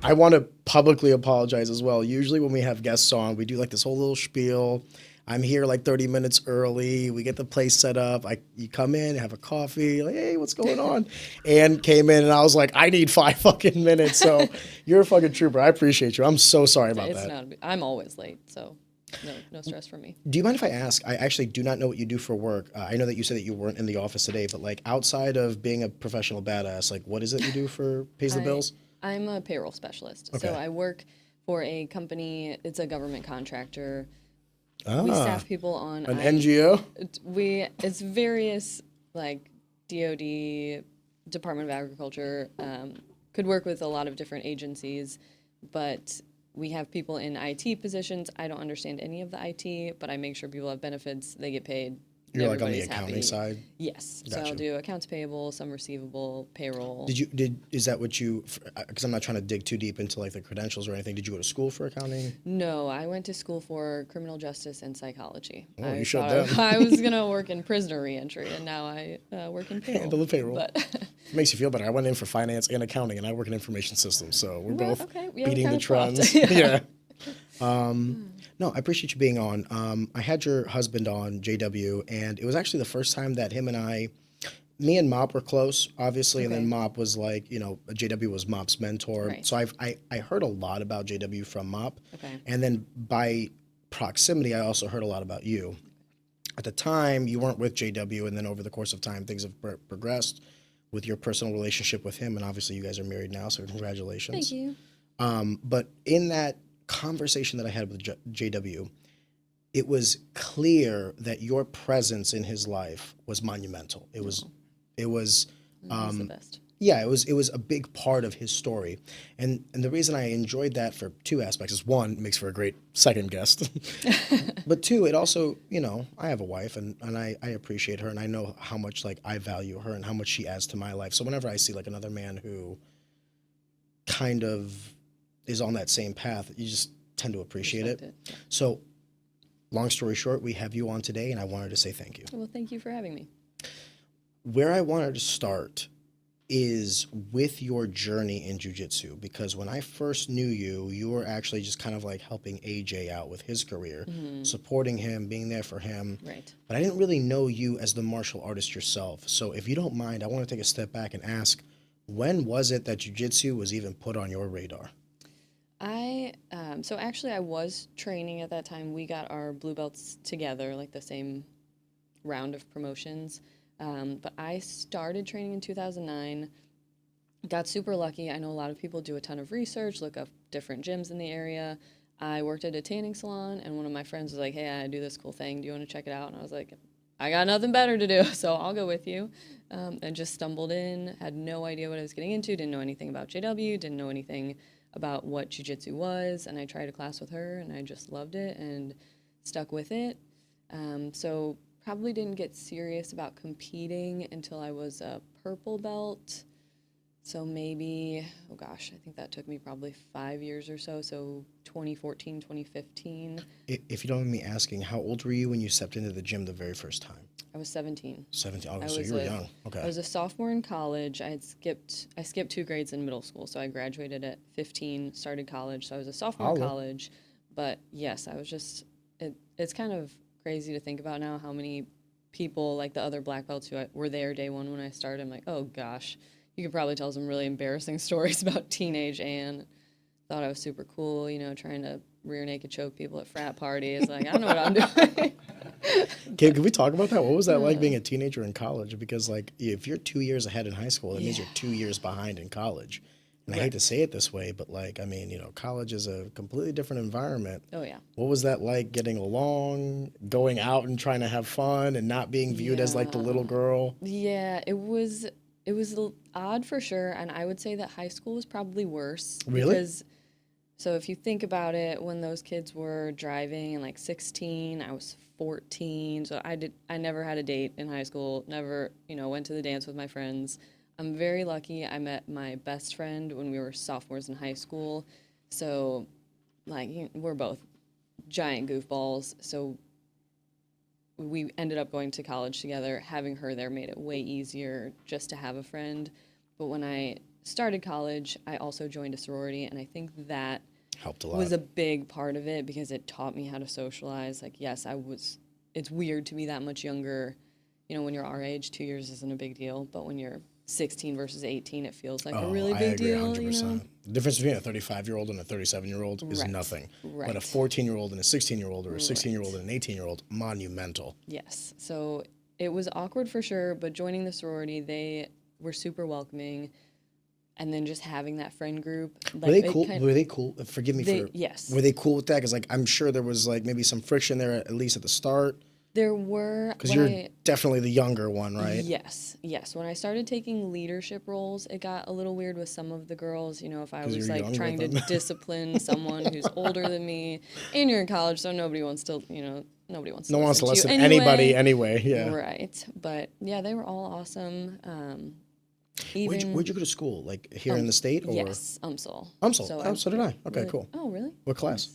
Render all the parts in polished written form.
I want to publicly apologize as well. Usually when we have guests on, we do like this whole little spiel. I'm here like 30 minutes early. We get the place set up. You come in, have a coffee, like, hey, what's going on? And came in and I was like, I need 5 fucking minutes. So you're a fucking trooper. I appreciate you. I'm so sorry about It's that. not. I'm always late, so no stress for me. Do you mind if I ask? I actually do not know what you do for work. I know that you said that you weren't in the office today, but like outside of being a professional badass, like what is it you do for pays the bills? I'm a payroll specialist. Okay. So I work for a company. It's a government contractor. Ah, We staff people on an NGO? It's various like DoD, Department of Agriculture, could work with a lot of different agencies, but we have people in IT positions. I don't understand any of the IT, but I make sure people have benefits, they get paid. You're like on the everybody's accounting happy. side? Yes. So Gotcha. I'll do accounts payable, some receivable, payroll. Is that what you, because I'm not trying to dig too deep into like the credentials or anything. Did you go to school for accounting? No, I went to school for criminal justice and psychology. Oh, you thought showed them. I was going to work in prisoner reentry, and now I work in payroll. Handle the payroll. But It makes you feel better. I went in for finance and accounting, and I work in information systems, so we're Well, both okay. Yeah, beating the kind of trends. swapped. Yeah. No, I appreciate you being on. I had your husband on, JW, and it was actually the first time that me and Mop were close, obviously, and then Okay. Mop was like, JW was Mop's mentor. Right. So I heard a lot about JW from Mop. Okay. And then by proximity, I also heard a lot about you. At the time, you weren't with JW, and then over the course of time, things have progressed with your personal relationship with him, and obviously you guys are married now, so congratulations. Thank you. But in that conversation that I had with JW, it was clear that your presence in his life was monumental. It was He's the best. yeah, it was a big part of his story. And the reason I enjoyed that for 2 aspects is, one, it makes for a great second guest. But 2, it also, I have a wife and I appreciate her, and I know how much like I value her and how much she adds to my life. So whenever I see like another man who kind of is on that same path, you just tend to appreciate Respect it. it. So long story short, we have you on today, and I wanted to say thank you. Well, thank you for having me. Where I wanted to start is with your journey in jiu-jitsu, because when I first knew you, you were actually just kind of like helping AJ out with his career, supporting him, being there for him. Right. But I didn't really know you as the martial artist yourself. So if you don't mind, I want to take a step back and ask, when was it that jiu-jitsu was even put on your radar? So actually I was training at that time. We got our blue belts together, like the same round of promotions. But I started training in 2009, got super lucky. I know a lot of people do a ton of research, look up different gyms in the area. I worked at a tanning salon, and one of my friends was like, hey, I do this cool thing. Do you want to check it out? And I was like, I got nothing better to do, so I'll go with you. And just stumbled in, had no idea what I was getting into, didn't know anything about JW, didn't know anything about what jiu-jitsu was, and I tried a class with her, and I just loved it and stuck with it. So probably didn't get serious about competing until I was a purple belt. So maybe, oh gosh, I think that took me probably 5 years or so. So 2014, 2015. If you don't mind me asking, how old were you when you stepped into the gym the very first time? I was 17. 17. Oh, I so was you were young. Okay. I was a sophomore in college. I skipped 2 grades in middle school, so I graduated at 15, started college. So I was a sophomore in college. But yes, I was just, it's kind of crazy to think about now how many people, like the other black belts who were there day one when I started. I'm like, oh gosh, you could probably tell some really embarrassing stories about teenage Anne. Thought I was super cool, trying to rear naked choke people at frat parties. Like, I don't know what I'm doing. Can we talk about that? What was that like being a teenager in college? Because like if you're 2 years ahead in high school, that means you're 2 years behind in college. And I hate to say it this way, but like, I mean, college is a completely different environment. Oh, yeah. What was that like, getting along, going out and trying to have fun and not being viewed as like the little girl? Yeah, it was odd for sure, and I would say that high school was probably worse. Really? Because, so if you think about it, when those kids were driving and like 16, I was 14, so I never had a date in high school, never, went to the dance with my friends. I'm very lucky I met my best friend when we were sophomores in high school, so like we're both giant goofballs, so we ended up going to college together. Having her there made it way easier just to have a friend. But when I started college, I also joined a sorority, and I think that Helped a lot. was a big part of it because it taught me how to socialize. Like, yes, it's weird to be that much younger. You know, when you're our age, 2 years isn't a big deal, but when you're 16 versus 18, it feels like a really big deal. 100%. You know? The difference between a 35-year-old and a 37-year-old is Right. nothing. Right. But a 14-year-old and a 16-year-old or a Right. 16-year-old and an 18-year-old, monumental. Yes. So it was awkward for sure, but joining the sorority, they were super welcoming. And then just having that friend group. Like, Were they cool? Were they cool? Forgive me for... Yes. Were they cool with that? Because, like, I'm sure there was, like, maybe some friction there, at least at the start. There were... Because you're definitely the younger one, right? Yes. When I started taking leadership roles, it got a little weird with some of the girls. You know, if I was, like, trying to discipline someone who's older than me, and you're in college, so nobody wants to, nobody wants to No one wants to listen to anyway. Anybody anyway, yeah. Right. But, yeah, they were all awesome. Where'd you go to school? Like here in the state? Or? Yes, UMSL. So did I. Okay, really, cool. Oh, really? What class?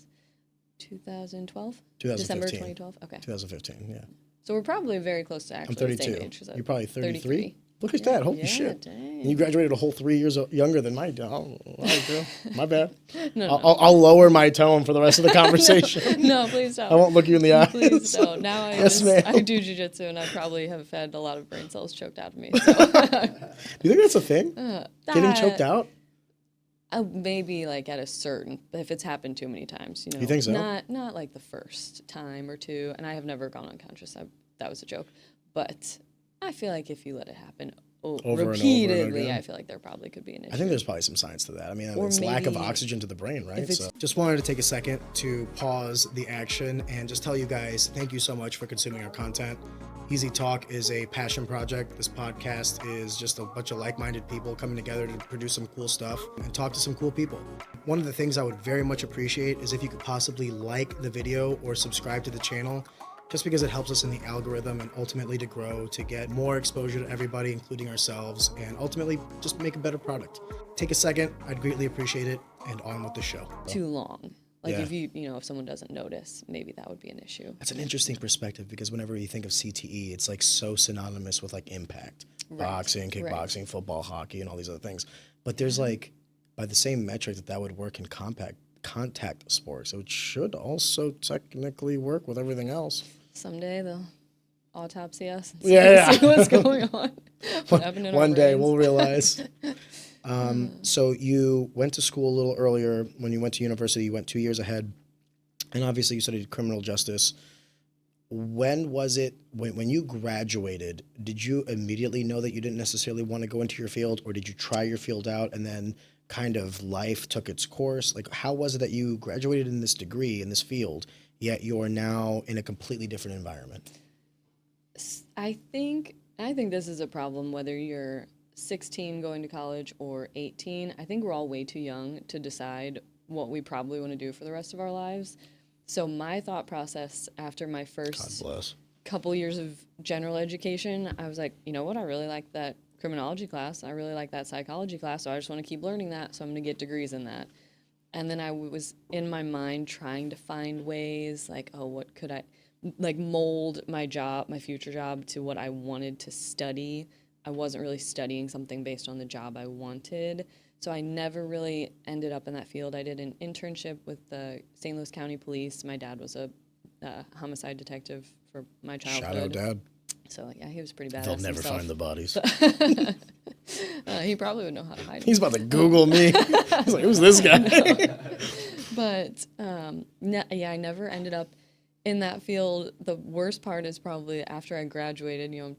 2012? 2015. December 2012? Okay. 2015, yeah. So we're probably very close to actually I'm 32. the same age. You're probably 33? 33. Look at that. Holy shit. Dang. And you graduated a whole 3 years younger than my dad. Oh, all right, girl. My bad. No. I'll lower my tone for the rest of the conversation. No, please don't. I won't look you in the eyes. Please don't. Now I do jiu-jitsu, and I probably have had a lot of brain cells choked out of me. So. Do you think that's a thing? Getting choked out? Maybe like at a certain, if it's happened too many times, You think so? Not like the first time or two, and I have never gone unconscious. That was a joke, but I feel like if you let it happen Over repeatedly, and over again. I feel like there probably could be an issue. I think there's probably some science to that. I mean, Or it's lack of maybe oxygen to the brain, right? So just wanted to take a second to pause the action and just tell you guys, thank you so much for consuming our content. Easy Talk is a passion project. This podcast is just a bunch of like-minded people coming together to produce some cool stuff and talk to some cool people. One of the things I would very much appreciate is if you could possibly like the video or subscribe to the channel, just because it helps us in the algorithm and ultimately to grow, to get more exposure to everybody, including ourselves, and ultimately just make a better product. Take a second, I'd greatly appreciate it, and on with the show. Too long. Like Yeah. if if someone doesn't notice, maybe that would be an issue. That's an interesting perspective because whenever you think of CTE, it's like so synonymous with like impact, Right. boxing, kickboxing, Right. football, hockey, and all these other things. But there's like, by the same metric that would work in contact sports, so it should also technically work with everything else. Someday they'll autopsy us and see what's going on. What happened in our One day brains. we'll realize. So you went to school a little earlier. When you went to university, you went 2 years ahead. And obviously you studied criminal justice. When was it, when you graduated, did you immediately know that you didn't necessarily want to go into your field, or did you try your field out and then kind of life took its course? Like, how was it that you graduated in this degree, in this field, yet you're now in a completely different environment? I think this is a problem whether you're 16 going to college or 18. I think we're all way too young to decide what we probably want to do for the rest of our lives. So my thought process after my first couple years of general education, I was like, you know what, I really like that criminology class. I really like that psychology class, so I just want to keep learning that, so I'm going to get degrees in that. And then I was in my mind trying to find ways, like, oh, what could I, like, mold my job, my future job, to what I wanted to study. I wasn't really studying something based on the job I wanted. So I never really ended up in that field. I did an internship with the St. Louis County Police. My dad was a homicide detective for my childhood. Shout out, Dad. So, yeah, he was pretty badass. They'll never himself. find the bodies. He probably would know how to hide them. He's about to Google me. He's like, who's this guy? But, I never ended up in that field. The worst part is probably after I graduated,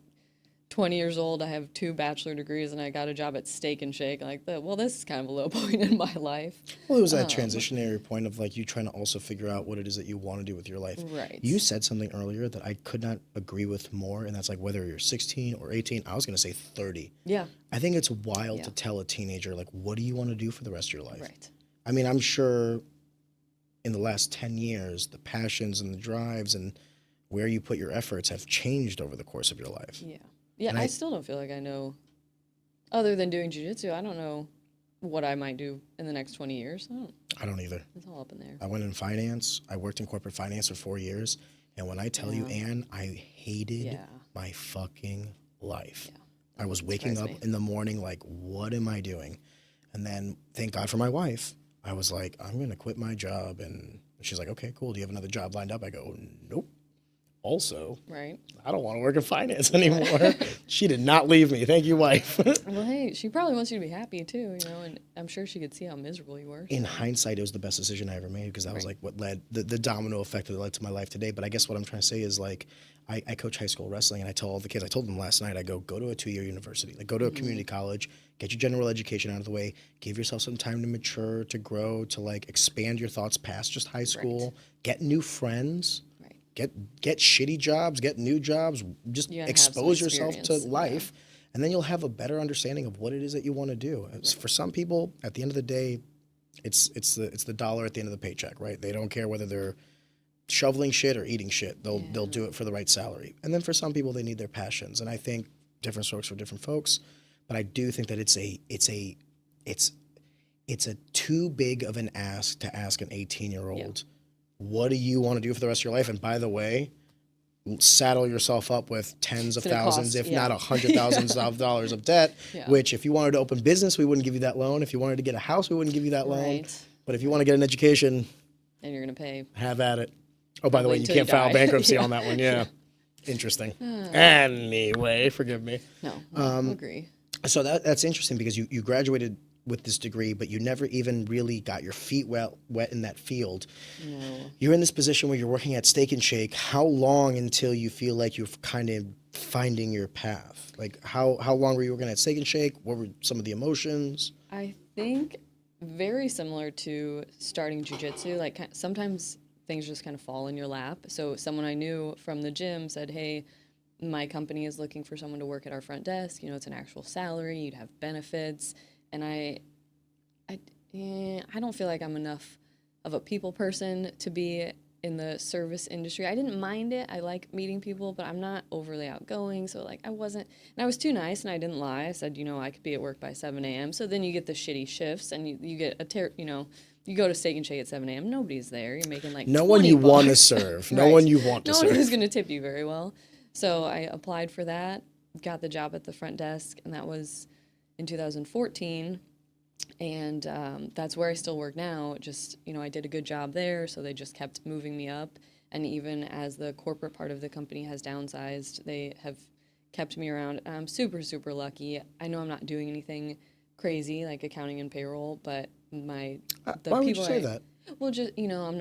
20 years old, I have 2 bachelor degrees, and I got a job at Steak and Shake. Like, this is kind of a low point in my life. Well, it was that transitionary point of, like, you trying to also figure out what it is that you want to do with your life. Right. You said something earlier that I could not agree with more, and that's, like, whether you're 16 or 18, I was going to say 30. Yeah. I think it's wild to tell a teenager, like, what do you want to do for the rest of your life? Right. I mean, I'm sure in the last 10 years, the passions and the drives and where you put your efforts have changed over the course of your life. Yeah. Yeah, I still don't feel like I know, other than doing jiu-jitsu, I don't know what I might do in the next 20 years. I don't either. It's all up in there. I went in finance. I worked in corporate finance for 4 years. And when I tell you, Ann, I hated my fucking life. Yeah. I was waking up in the morning like, what am I doing? And then, thank God for my wife, I was like, I'm going to quit my job. And she's like, okay, cool. Do you have another job lined up? I go, nope. Also, Right. I don't want to work in finance anymore. She did not leave me. Thank you, wife. Well, hey, she probably wants you to be happy too, and I'm sure she could see how miserable you were. In hindsight, it was the best decision I ever made because that was like what led the domino effect that led to my life today. But I guess what I'm trying to say is like, I coach high school wrestling, and I tell all the kids, I told them last night, I go to a 2-year university, like go to a community college, get your general education out of the way, give yourself some time to mature, to grow, to like expand your thoughts past just high school, get new friends. Get shitty jobs, get new jobs, just expose yourself to life, and then you'll have a better understanding of what it is that you want to do. For some people, at the end of the day, it's the dollar at the end of the paycheck, right? They don't care whether they're shoveling shit or eating shit. They'll do it for the right salary. And then for some people, they need their passions. And I think different strokes for different folks, but I do think that it's a too big of an ask to ask an 18-year-old. What do you want to do for the rest of your life? And by the way, saddle yourself up with tens of thousands, if not $100,000 of dollars of debt, which if you wanted to open business, we wouldn't give you that loan. If you wanted to get a house, we wouldn't give you that loan. But if you want to get an education, and you're going to pay, have at it. Oh, by the way, you can't file bankruptcy on that one. Yeah. Interesting. Anyway, forgive me. No, I agree. So that's interesting because you graduated with this degree, but you never even really got your feet wet in that field. No. You're in this position where you're working at Steak and Shake. How long until you feel like you're kind of finding your path? Like how long were you working at Steak and Shake? What were some of the emotions? I think very similar to starting jiu-jitsu. Like sometimes things just kind of fall in your lap. So someone I knew from the gym said, hey, my company is looking for someone to work at our front desk. It's an actual salary. You'd have benefits. And I don't feel like I'm enough of a people person to be in the service industry. I didn't mind it. I like meeting people, but I'm not overly outgoing. So like I wasn't, and I was too nice and I didn't lie. I said, I could be at work by 7 a.m. So then you get the shitty shifts and you get you go to Steak and Shake at 7 a.m. Nobody's there. You're making like no one you want to serve. No one you want to serve. No one who's going to tip you very well. So I applied for that, got the job at the front desk, and that was in 2014, and that's where I still work now. Just, I did a good job there, so they just kept moving me up, and even as the corporate part of the company has downsized, they have kept me around. I'm super, super lucky. I know I'm not doing anything crazy like accounting and payroll, but why would you say that? Well, just, I'm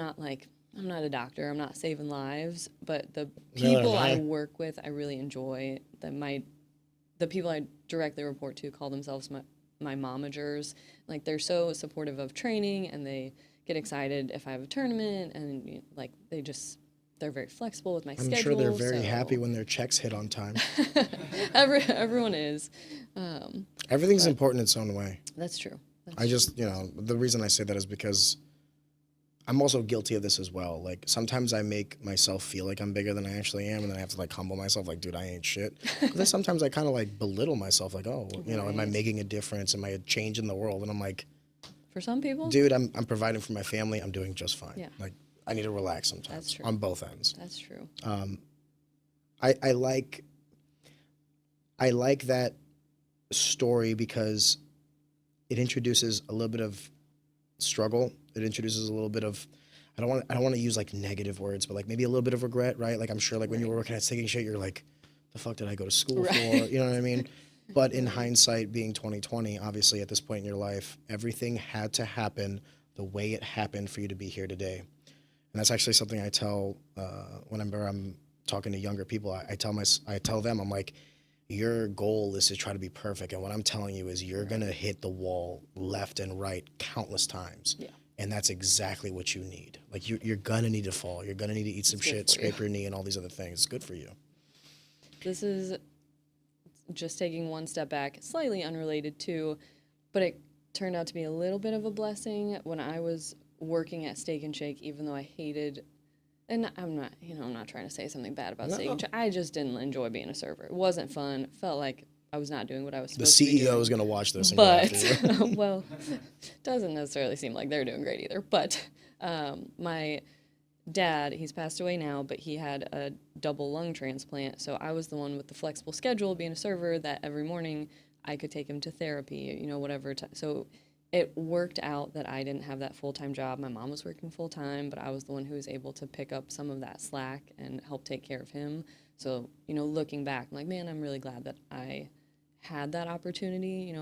not a doctor. I'm not saving lives, but the people I work with, I really enjoy. The people I directly report to call themselves my momagers. Like, they're so supportive of training, and they get excited if I have a tournament, and they're very flexible with my schedule. I'm sure they're very happy when their checks hit on time. Everyone is. Everything's important in its own way. That's true. The reason I say that is because I'm also guilty of this as well. Like, sometimes I make myself feel like I'm bigger than I actually am, and then I have to, like, humble myself, like, dude, I ain't shit. But then sometimes I kind of, like, belittle myself, like, am I making a difference? Am I a change in the world? And I'm like... For some people? Dude, I'm providing for my family. I'm doing just fine. Yeah. Like, I need to relax sometimes. That's true. On both ends. That's true. I like that story because it introduces a little bit of struggle. It introduces a little bit of, I don't want to use like negative words, but like maybe a little bit of regret, right? Like, I'm sure like when you were working at Steak and Shake, you're like, the fuck did I go to school for? You know what I mean? But in hindsight, being 2020, obviously at this point in your life, everything had to happen the way it happened for you to be here today. And that's actually something I tell whenever I'm talking to younger people. I tell them, I'm like, your goal is to try to be perfect. And what I'm telling you is you're going to hit the wall left and right countless times. Yeah. And that's exactly what you need. Like, you're going to need to fall. You're going to need to eat some shit, scrape your knee, and all these other things. It's good for you. This is just taking one step back, slightly unrelated to, but it turned out to be a little bit of a blessing when I was working at Steak and Shake, even though I hated, and I'm not trying to say something bad about Steak and Shake. I just didn't enjoy being a server. It wasn't fun. Felt like I was not doing what I was supposed to be doing. The CEO is going to watch this and go after you. Well, doesn't necessarily seem like they're doing great either. But my dad, he's passed away now, but he had a double lung transplant. So I was the one with the flexible schedule, being a server, that every morning I could take him to therapy, whatever. So it worked out that I didn't have that full-time job. My mom was working full-time, but I was the one who was able to pick up some of that slack and help take care of him. So, looking back, I'm like, man, I'm really glad that I had that opportunity,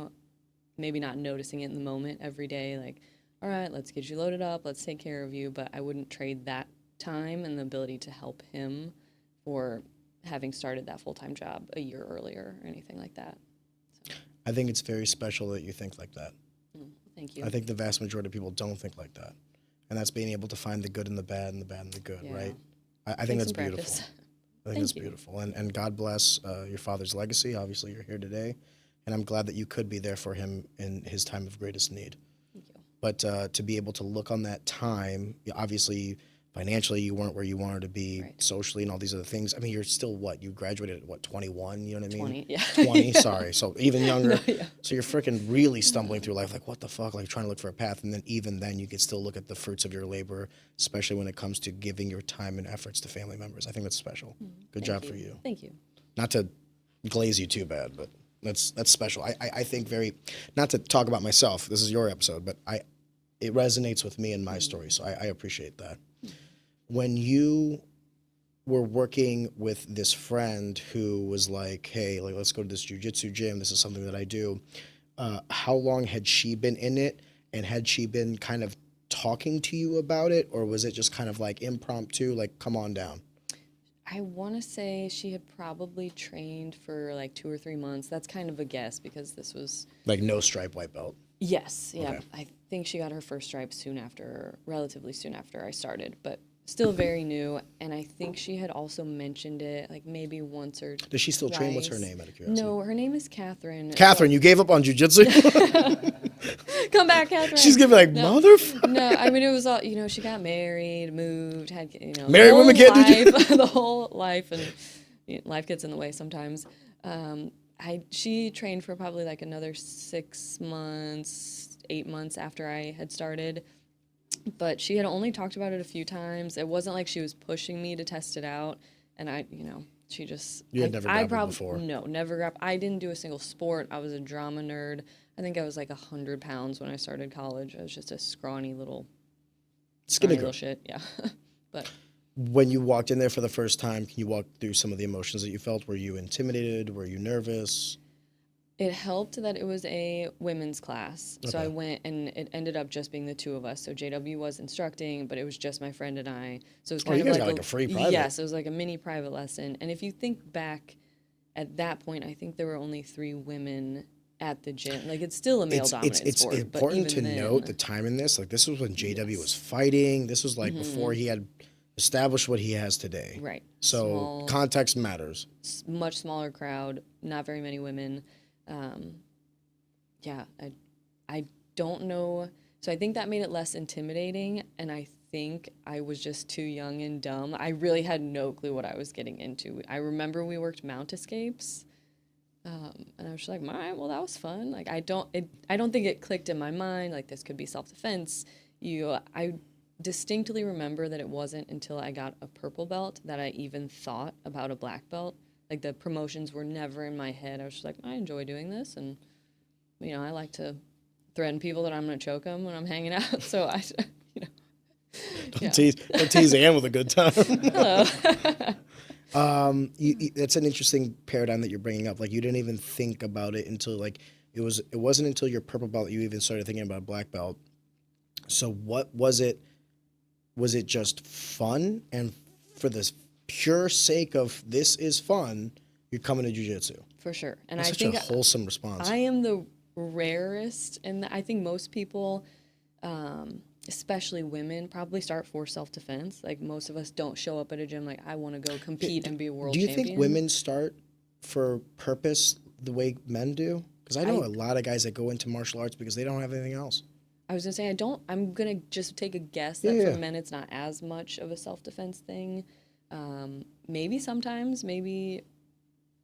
maybe not noticing it in the moment every day, like, all right, let's get you loaded up, let's take care of you, but I wouldn't trade that time and the ability to help him for having started that full-time job a year earlier or anything like that. So. I think it's very special that you think like that. Thank you. I think the vast majority of people don't think like that. And that's being able to find the good in the bad and the bad in the good, right? I think that's beautiful. Practice. I think it's beautiful. And God bless your father's legacy. Obviously, you're here today. And I'm glad that you could be there for him in his time of greatest need. Thank you. But to be able to look on that time, obviously, financially, you weren't where you wanted to be, right. Socially, and all these other things. I mean, you're still you graduated at 21? You know what I mean? 20, yeah. 20, sorry. So even younger. No, yeah. So you're freaking really stumbling through life, like, what the fuck? Like, trying to look for a path. And then even then, you can still look at the fruits of your labor, especially when it comes to giving your time and efforts to family members. I think that's special. Good job for you. Thank you. Not to glaze you too bad, but that's special. I think not to talk about myself, this is your episode, but it resonates with me and my story, so I appreciate that. When you were working with this friend who was like, hey, like, let's go to this jiu-jitsu gym, this is something that I do, how long had she been in it, and had she been kind of talking to you about it, or was it just kind of like impromptu, like, come on down? I want to say she had probably trained for like 2 or 3 months. That's kind of a guess because this was... Like no stripe white belt? Yes, yeah. Okay. I think she got her first stripe relatively soon after I started, but still very new. And I think she had also mentioned it like maybe once or Does she still twice. train? What's her name, out of curiosity? No, her name is Catherine. Catherine, you gave up on jiu-jitsu? Come back, Catherine. She's gonna be like, motherfucker. No, I mean, it was all, she got married, moved, had, Married women can't do jiu-jitsu. the whole life, and life gets in the way sometimes. She trained for probably like another 6 months, 8 months after I had started, but she had only talked about it a few times. It wasn't like she was pushing me to test it out, and she just... You had never grappled before? No, never grappled. I didn't do a single sport. I was a drama nerd. I think I was like 100 pounds when I started college. I was just a scrawny little shit, yeah. But when you walked in there for the first time, can you walk through some of the emotions that you felt? Were you intimidated? Were you nervous? it helped that it was a women's class. Okay. So I went, and it ended up just being the two of us. So JW was instructing, but it was just my friend and I. So it was kind you of guys like got like a free private. Yes, it was like a mini private lesson. And if you think back at that point, I think there were only 3 women at the gym. Like, it's still a male-dominated sport. It's important to then, note the time in this. Like, this was when JW was fighting. This was like before he had established what he has today. Right. So context matters. Much smaller crowd, not very many women. Yeah, I don't know. So I think that made it less intimidating, and I think I was just too young and dumb. I really had no clue what I was getting into. I remember we worked mount escapes, and I was just like, all right, well, that was fun. Like, I don't think it clicked in my mind, like, this could be self-defense. I distinctly remember that it wasn't until I got a purple belt that I even thought about a black belt. Like, the promotions were never in my head. I was just like, I enjoy doing this, and, I like to threaten people that I'm going to choke them when I'm hanging out. So Don't tease Ann with a good time. Hello. That's an interesting paradigm that you're bringing up. Like, you didn't even think about it until, like, it wasn't until your purple belt that you even started thinking about black belt. So what was it? Was it just fun? And for this pure sake of this is fun, you're coming to jiu-jitsu? For sure. And That's I such think a wholesome response. I am the rarest, and I think most people, especially women, probably start for self-defense. Like, most of us don't show up at a gym like, I want to go compete and be a world champion. Do you think women start for purpose the way men do? Because I know a lot of guys that go into martial arts because they don't have anything else. I was going to say, I'm going to just take a guess that for men it's not as much of a self-defense thing. Maybe sometimes, I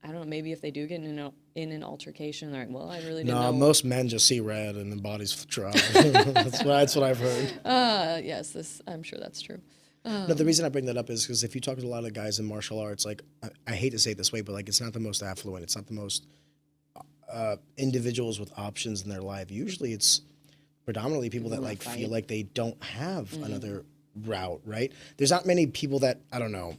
don't know, maybe if they do get in an altercation, they're like, well, I really didn't know. No, most men just see red and the bodies drop. That's what I've heard. Yes, I'm sure that's true. No, the reason I bring that up is because if you talk to a lot of guys in martial arts, like, I hate to say it this way, but, like, it's not the most affluent. It's not the most individuals with options in their life. Usually it's predominantly people that wanna like feel fight. like they don't have another route, right? There's not many people that, I don't know,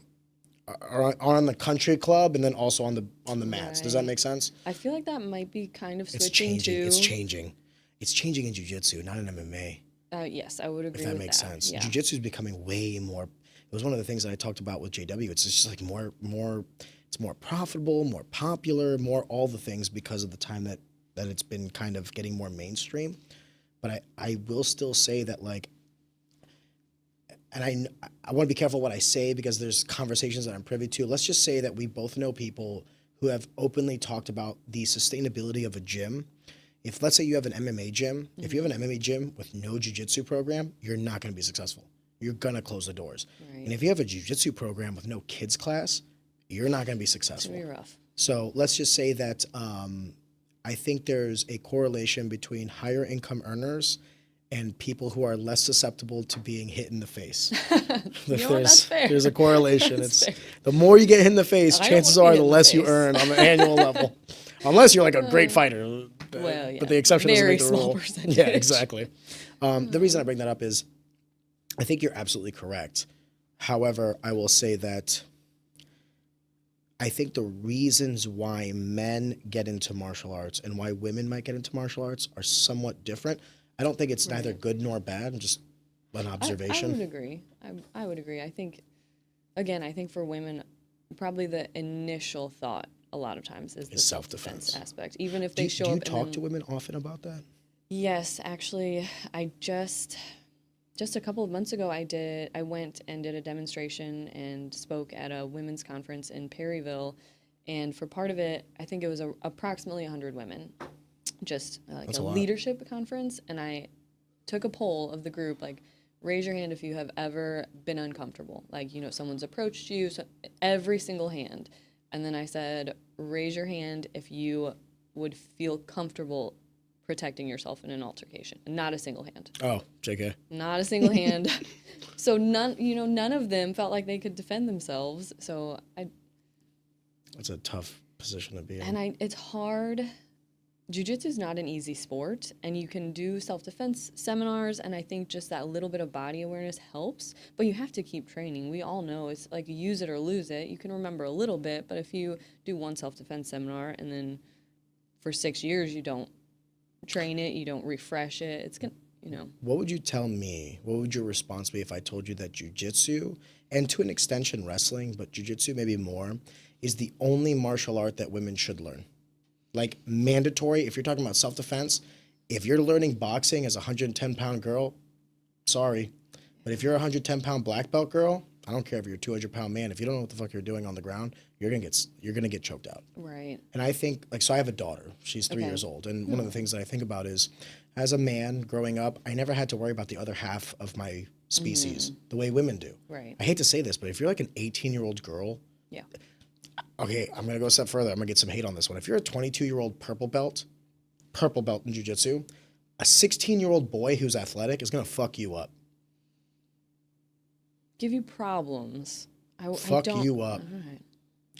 are on the country club and then also on the mats. Does that Right. make sense? I feel like that might be kind of It's switching changing. It's to. changing. It's changing in jiu-jitsu, not in MMA, Yes, I would if agree that with makes that. sense. Yeah. Jiu-jitsu is becoming way more. It was one of the things that I talked about with JW. It's just like more. It's more profitable, more popular, more all the things because of the time that it's been kind of getting more mainstream. But I will still say that, like, and I want to be careful what I say because there's conversations that I'm privy to. Let's just say that we both know people who have openly talked about the sustainability of a gym. If, let's say, you have an MMA gym, if you have an MMA gym with no jiu-jitsu program, you're not going to be successful. You're going to close the doors. Right. And if you have a jiu-jitsu program with no kids class, you're not going to be It's successful. gonna be rough. So let's just say that I think there's a correlation between higher income earners and people who are less susceptible to being hit in the face. You know what? That's fair. There's a correlation. That's It's fair. the more you get hit in the face, I don't chances wanna be are hit the in the less you face. earn on an annual level. Unless you're like a great fighter. Well, yeah. But the exception doesn't Very make the small rule. percentage. Yeah, exactly. The reason I bring that up is I think you're absolutely correct. However, I will say that I think the reasons why men get into martial arts and why women might get into martial arts are somewhat different. I don't think it's neither good nor bad, just an observation. I would agree. I would agree. I think, again, I think for women, probably the initial thought a lot of times is the self-defense. self-defense aspect. Even if Do they you, show do you up and talk then, to women often about that? yes, actually, I just a couple of months ago, I went and did a demonstration and spoke at a women's conference in Perryville, and for part of it, I think it was approximately 100 women, just like That's a a lot. leadership conference, and I took a poll of the group, like, raise your hand if you have ever been uncomfortable, like, you know, someone's approached you, so every single hand, and then I said, raise your hand if you would feel comfortable protecting yourself in an altercation. Not a single hand. Oh, JK. Not a single hand. So none of them felt like they could defend themselves. So That's a tough position to be in. it's hard. Jiu-jitsu is not an easy sport, and you can do self-defense seminars, and I think just that little bit of body awareness helps, but you have to keep training. We all know it's like use it or lose it. You can remember a little bit, but if you do one self-defense seminar and then for 6 years you don't train it, you don't refresh it, it's gonna, What would you tell me? What would your response be if I told you that jiu-jitsu, and to an extension wrestling, but jiu-jitsu maybe more, is the only martial art that women should learn? Like mandatory, if you're talking about self-defense, if you're learning boxing as a 110-pound girl, sorry. But if you're a 110-pound black belt girl, I don't care if you're a 200-pound man, if you don't know what the fuck you're doing on the ground, you're gonna get choked out. right. And I think, like, so I have a daughter. She's 3 Okay. years old. And one of the things that I think about is, as a man growing up, I never had to worry about the other half of my species the way women do. Right. I hate to say this, but if you're like an 18-year-old girl, Yeah. okay, I'm going to go a step further. I'm going to get some hate on this one. If you're a 22-year-old purple belt in jiu-jitsu, a 16-year-old boy who's athletic is going to fuck you up. Give you problems. I Fuck don't, you up. All right.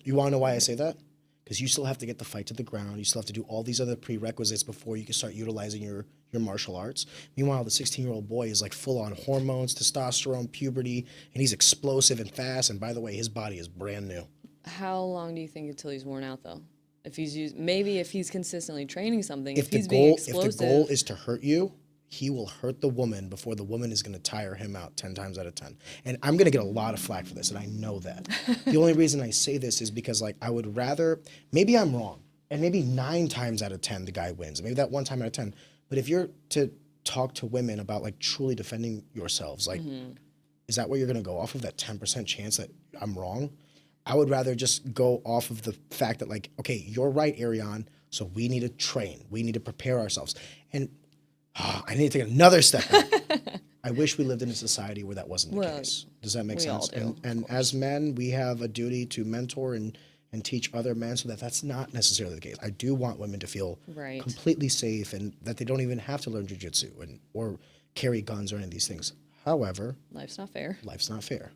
You want to know why I say that? Because you still have to get the fight to the ground. You still have to do all these other prerequisites before you can start utilizing your martial arts. Meanwhile, the 16-year-old boy is like full on hormones, testosterone, puberty, and he's explosive and fast. And by the way, his body is brand new. How long do you think until he's worn out, though? If he's consistently training something, If if the he's being goal explosive. is to hurt you, he will hurt the woman before the woman is going to tire him out 10 times out of 10. And I'm going to get a lot of flack for this, and I know that. The only reason I say this is because, like, I would rather, maybe I'm wrong, and maybe 9 times out of 10 the guy wins. Maybe that 1 time out of 10. But if you're to talk to women about, like, truly defending yourselves, like, is that what you're going to go off of, that 10% chance that I'm wrong? I would rather just go off of the fact that, like, okay, you're right, Ariane, so we need to train. We need to prepare ourselves. And I need to take another step back. I wish we lived in a society where that wasn't the case. Does that make we sense? all do, And as men, we have a duty to mentor and teach other men so that that's not necessarily the case. I do want women to feel Right. completely safe and that they don't even have to learn jiu-jitsu or carry guns or any of these things. However, Life's not fair. life's not fair.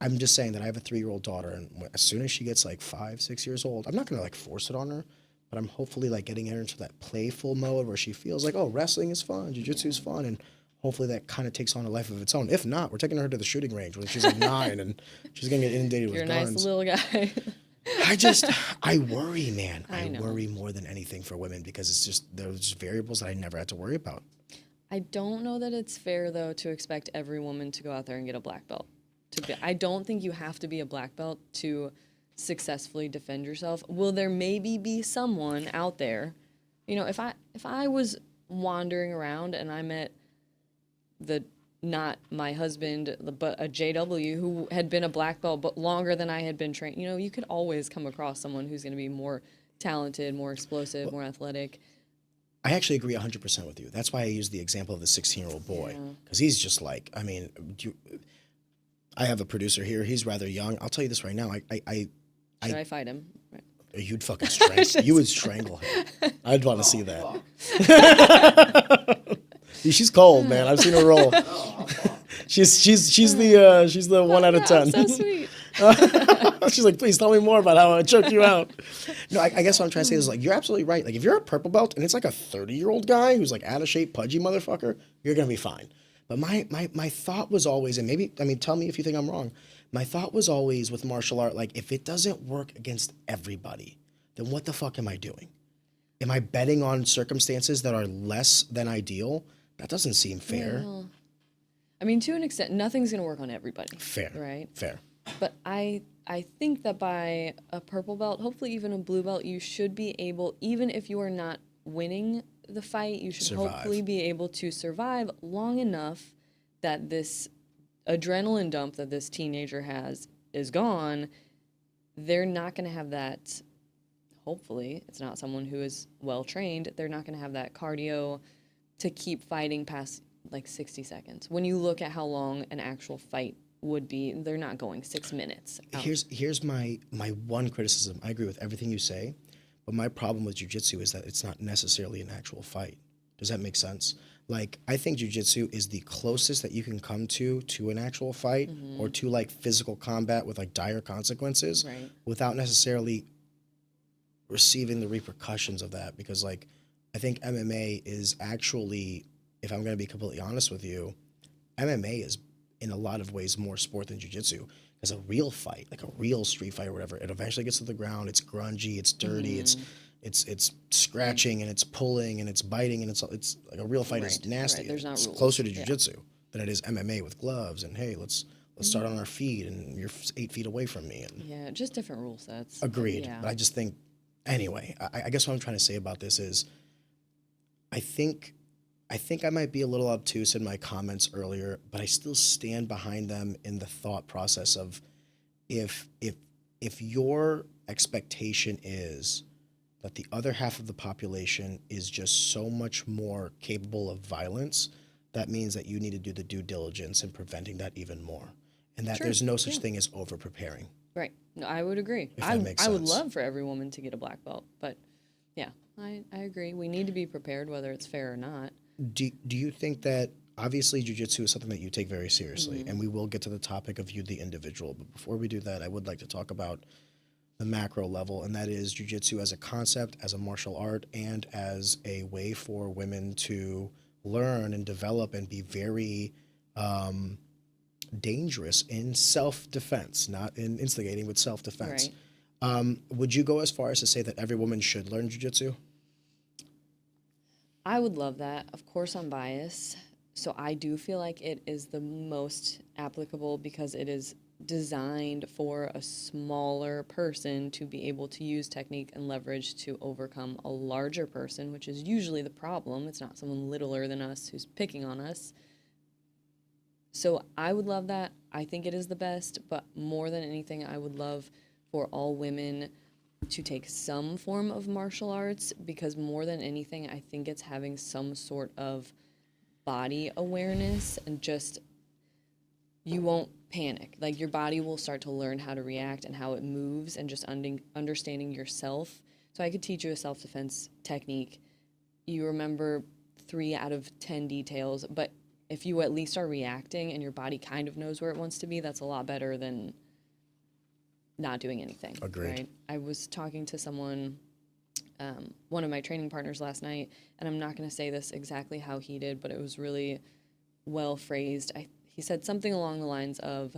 I'm just saying that I have a 3-year-old daughter, and as soon as she gets like 5, 6 years old, I'm not going to like force it on her, but I'm hopefully like getting her into that playful mode where she feels like, oh, wrestling is fun, jiu-jitsu is fun, and hopefully that kind of takes on a life of its own. If not, we're taking her to the shooting range when she's like 9 and she's gonna get inundated You're with a guns. nice little guy. I worry, man. I know. Worry more than anything for women because it's just there's just variables that I never had to worry about. I don't know that it's fair, though, to expect every woman to go out there and get a black belt. I don't think you have to be a black belt to successfully defend yourself. Will there maybe be someone out there, if I was wandering around and I met not my husband, but a JW who had been a black belt but longer than I had been trained, you could always come across someone who's going to be more talented, more explosive, more athletic. I actually agree 100% with you. That's why I use the example of the 16-year-old boy because he's just like, I mean, I have a producer here. He's rather young. I'll tell you this right now. Should I fight him? Right. You'd fucking strangle. You would strangle him. I'd want to see that. She's cold, man. I've seen her roll. She's the 1 out of 10. So sweet. She's like, please tell me more about how I choked you out. No, I guess what I'm trying to say is like, you're absolutely right. Like if you're a purple belt and it's like a 30-year-old guy who's like out of shape, pudgy motherfucker, you're gonna be fine. But my thought was always, and maybe, I mean, tell me if you think I'm wrong. My thought was always with martial art, like if it doesn't work against everybody, then what the fuck am I doing? Am I betting on circumstances that are less than ideal? That doesn't seem fair. Well, I mean, to an extent, nothing's going to work on everybody. Fair. Right? Fair. But I think that by a purple belt, hopefully even a blue belt, you should be able, even if you are not winning the fight, you should hopefully be able to survive long enough that this adrenaline dump that this teenager has is gone. They're not going to have that, hopefully, it's not someone who is well trained, they're not going to have that cardio to keep fighting past like 60 seconds. When you look at how long an actual fight would be, they're not going 6 minutes. Here's my one criticism. I agree with everything you say, but my problem with jiu-jitsu is that it's not necessarily an actual fight. Does that make sense? Like, I think jiu-jitsu is the closest that you can come to an actual fight or to like physical combat with like dire consequences without necessarily receiving the repercussions of that. Because like, I think MMA is actually, if I'm going to be completely honest with you, MMA is in a lot of ways more sport than jiu-jitsu. Because a real fight, like a real street fight or whatever, it eventually gets to the ground. It's grungy, it's dirty, it's scratching and it's pulling and it's biting and it's like a real fight is nasty. There's not it's rules. closer to jiu-jitsu than it is MMA with gloves and hey, let's start on our feet and you're 8 feet away from me. And just different rule sets. Agreed. Yeah. But I just think, anyway, I guess what I'm trying to say about this is, I think I might be a little obtuse in my comments earlier, but I still stand behind them in the thought process of if your expectation is that the other half of the population is just so much more capable of violence, that means that you need to do the due diligence in preventing that even more. And that there's no such thing as over-preparing. Right. No, I would agree. If that makes sense. I would love for every woman to get a black belt, but yeah, I agree. We need to be prepared whether it's fair or not. Do you think that, obviously jiu-jitsu is something that you take very seriously, and we will get to the topic of you, the individual, but before we do that, I would like to talk about the macro level, and that is jiu-jitsu as a concept, as a martial art, and as a way for women to learn and develop and be very dangerous in self-defense, not in instigating, but self-defense. Right. Would you go as far as to say that every woman should learn jiu-jitsu? I would love that. Of course, I'm biased. So I do feel like it is the most applicable because it is designed for a smaller person to be able to use technique and leverage to overcome a larger person, which is usually the problem. It's not someone littler than us who's picking on us. So I would love that. I think it is the best, but more than anything, I would love for all women to take some form of martial arts because more than anything, I think it's having some sort of body awareness and just you won't panic. Like your body will start to learn how to react and how it moves and just understanding yourself. So I could teach you a self-defense technique. You remember 3 out of 10 details, but if you at least are reacting and your body kind of knows where it wants to be, that's a lot better than not doing anything. Agreed. Right? I was talking to someone one of my training partners last night, and I'm not going to say this exactly how he did, but it was really well phrased. He said something along the lines of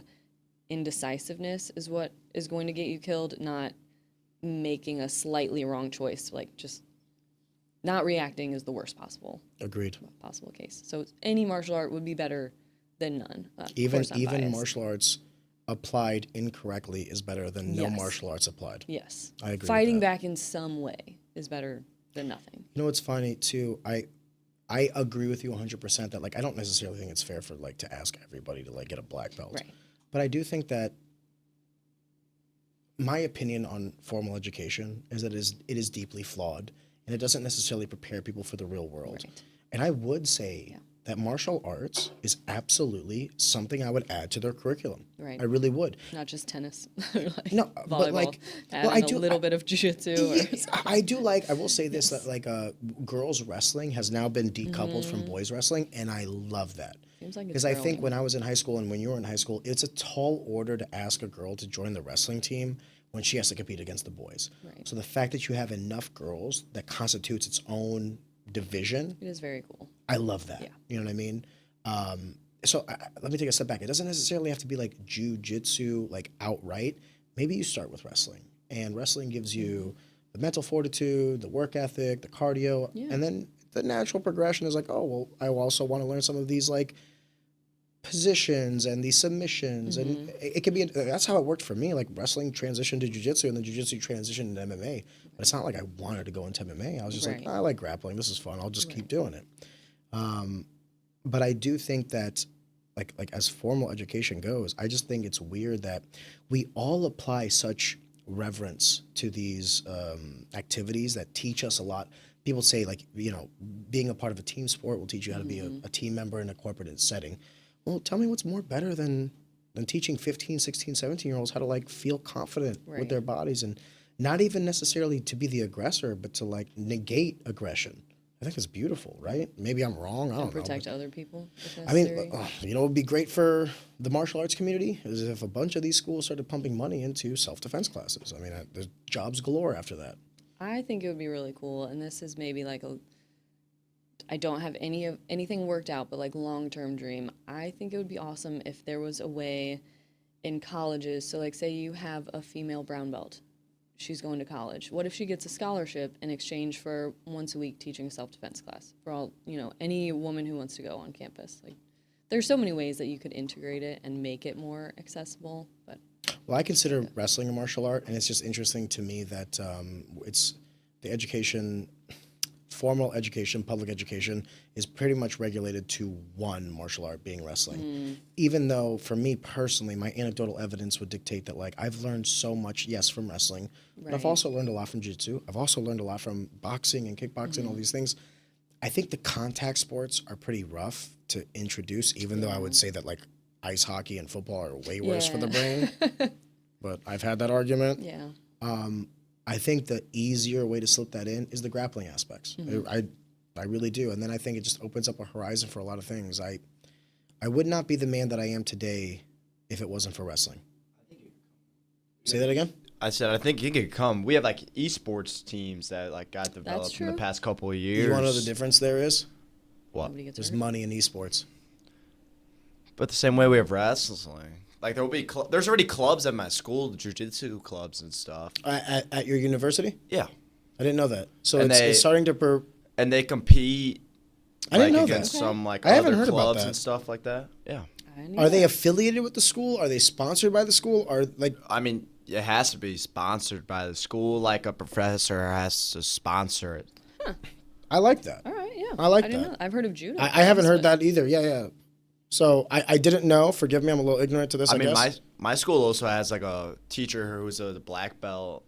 indecisiveness is what is going to get you killed, not making a slightly wrong choice. Like, just not reacting is the worst possible case. So any martial art would be better than none. Even martial arts applied incorrectly is better than no martial arts applied. Yes. I agree. Fighting with that. back in some way is better than nothing. You know what's funny too? I agree with you 100% that like I don't necessarily think it's fair for like to ask everybody to like get a black belt. Right. But I do think that my opinion on formal education is that it is deeply flawed and it doesn't necessarily prepare people for the real world. Right. And I would say that martial arts is absolutely something I would add to their curriculum. Right. I really would. Not just tennis. Like no, volleyball. But like, well, I do a little bit of jiu-jitsu. Yeah, I do like. I will say this: that like girls wrestling has now been decoupled from boys wrestling, and I love that. Seems like it's because I think growing. when I was in high school and when you were in high school, it's a tall order to ask a girl to join the wrestling team when she has to compete against the boys. Right. So the fact that you have enough girls that constitutes its own division, It is very cool. I love that. Yeah. You know what I mean? So let me take a step back. It doesn't necessarily have to be like jiu-jitsu, like outright. Maybe you start with wrestling, and wrestling gives you the mental fortitude, the work ethic, the cardio, and then the natural progression is like, oh, well, I also want to learn some of these like positions and these submissions, and it could be. That's how it worked for me. Like wrestling transitioned to jiu-jitsu, and then jiu-jitsu transitioned to MMA. But it's not like I wanted to go into MMA. I was just like, I like grappling. This is fun. I'll just keep doing it. But I do think that, like as formal education goes, I just think it's weird that we all apply such reverence to these activities that teach us a lot. People say, like, you know, being a part of a team sport will teach you how to be a team member in a corporate setting. Well, tell me what's more better than teaching 15, 16, 17-year-olds how to, like, feel confident with their bodies and not even necessarily to be the aggressor, but to, like, negate aggression. I think it's beautiful, right? Maybe I'm wrong. I don't know. Protect other people. I mean, you know, it would be great for the martial arts community is if a bunch of these schools started pumping money into self-defense classes. I mean, there's jobs galore after that. I think it would be really cool, and this is maybe like I don't have anything worked out, but like long-term dream. I think it would be awesome if there was a way in colleges. So like say you have a female brown belt. She's going to college. What if she gets a scholarship in exchange for once a week teaching a self-defense class for all, you know, any woman who wants to go on campus? Like, there's so many ways that you could integrate it and make it more accessible. But well, I consider wrestling a martial art, and it's just interesting to me that it's the education, formal education, public education is pretty much regulated to one martial art, being wrestling. Even though, for me personally, my anecdotal evidence would dictate that, like, I've learned so much, yes, from wrestling, but I've also learned a lot from jiu-jitsu. I've also learned a lot from boxing and kickboxing, all these things. I think the contact sports are pretty rough to introduce, even though I would say that, like, ice hockey and football are way worse for the brain. But I've had that argument. yeah. I think the easier way to slip that in is the grappling aspects. I really do. And then I think it just opens up a horizon for a lot of things. I would not be the man that I am today if it wasn't for wrestling. Say that again? I said I think he could come. We have like esports teams that like got developed in the past couple of years. You want to know the difference there is? What? There's money in esports. But the same way we have wrestling. Like there will be, there's already clubs at my school, jiu-jitsu clubs and stuff. At your university? Yeah. I didn't know that. So and it's starting to. And they compete. I didn't know against that. some like I haven't other heard about clubs that. and stuff like that. Yeah. Are they affiliated with the school? Are they sponsored by the school? Or like? I mean, it has to be sponsored by the school. Like a professor has to sponsor it. Huh. I like that. All right. Yeah. I like didn't that. know. I've heard of judo. I haven't heard that either. Yeah. So I didn't know. Forgive me, I'm a little ignorant to this. I mean, guess. my school also has like a teacher who's a black belt.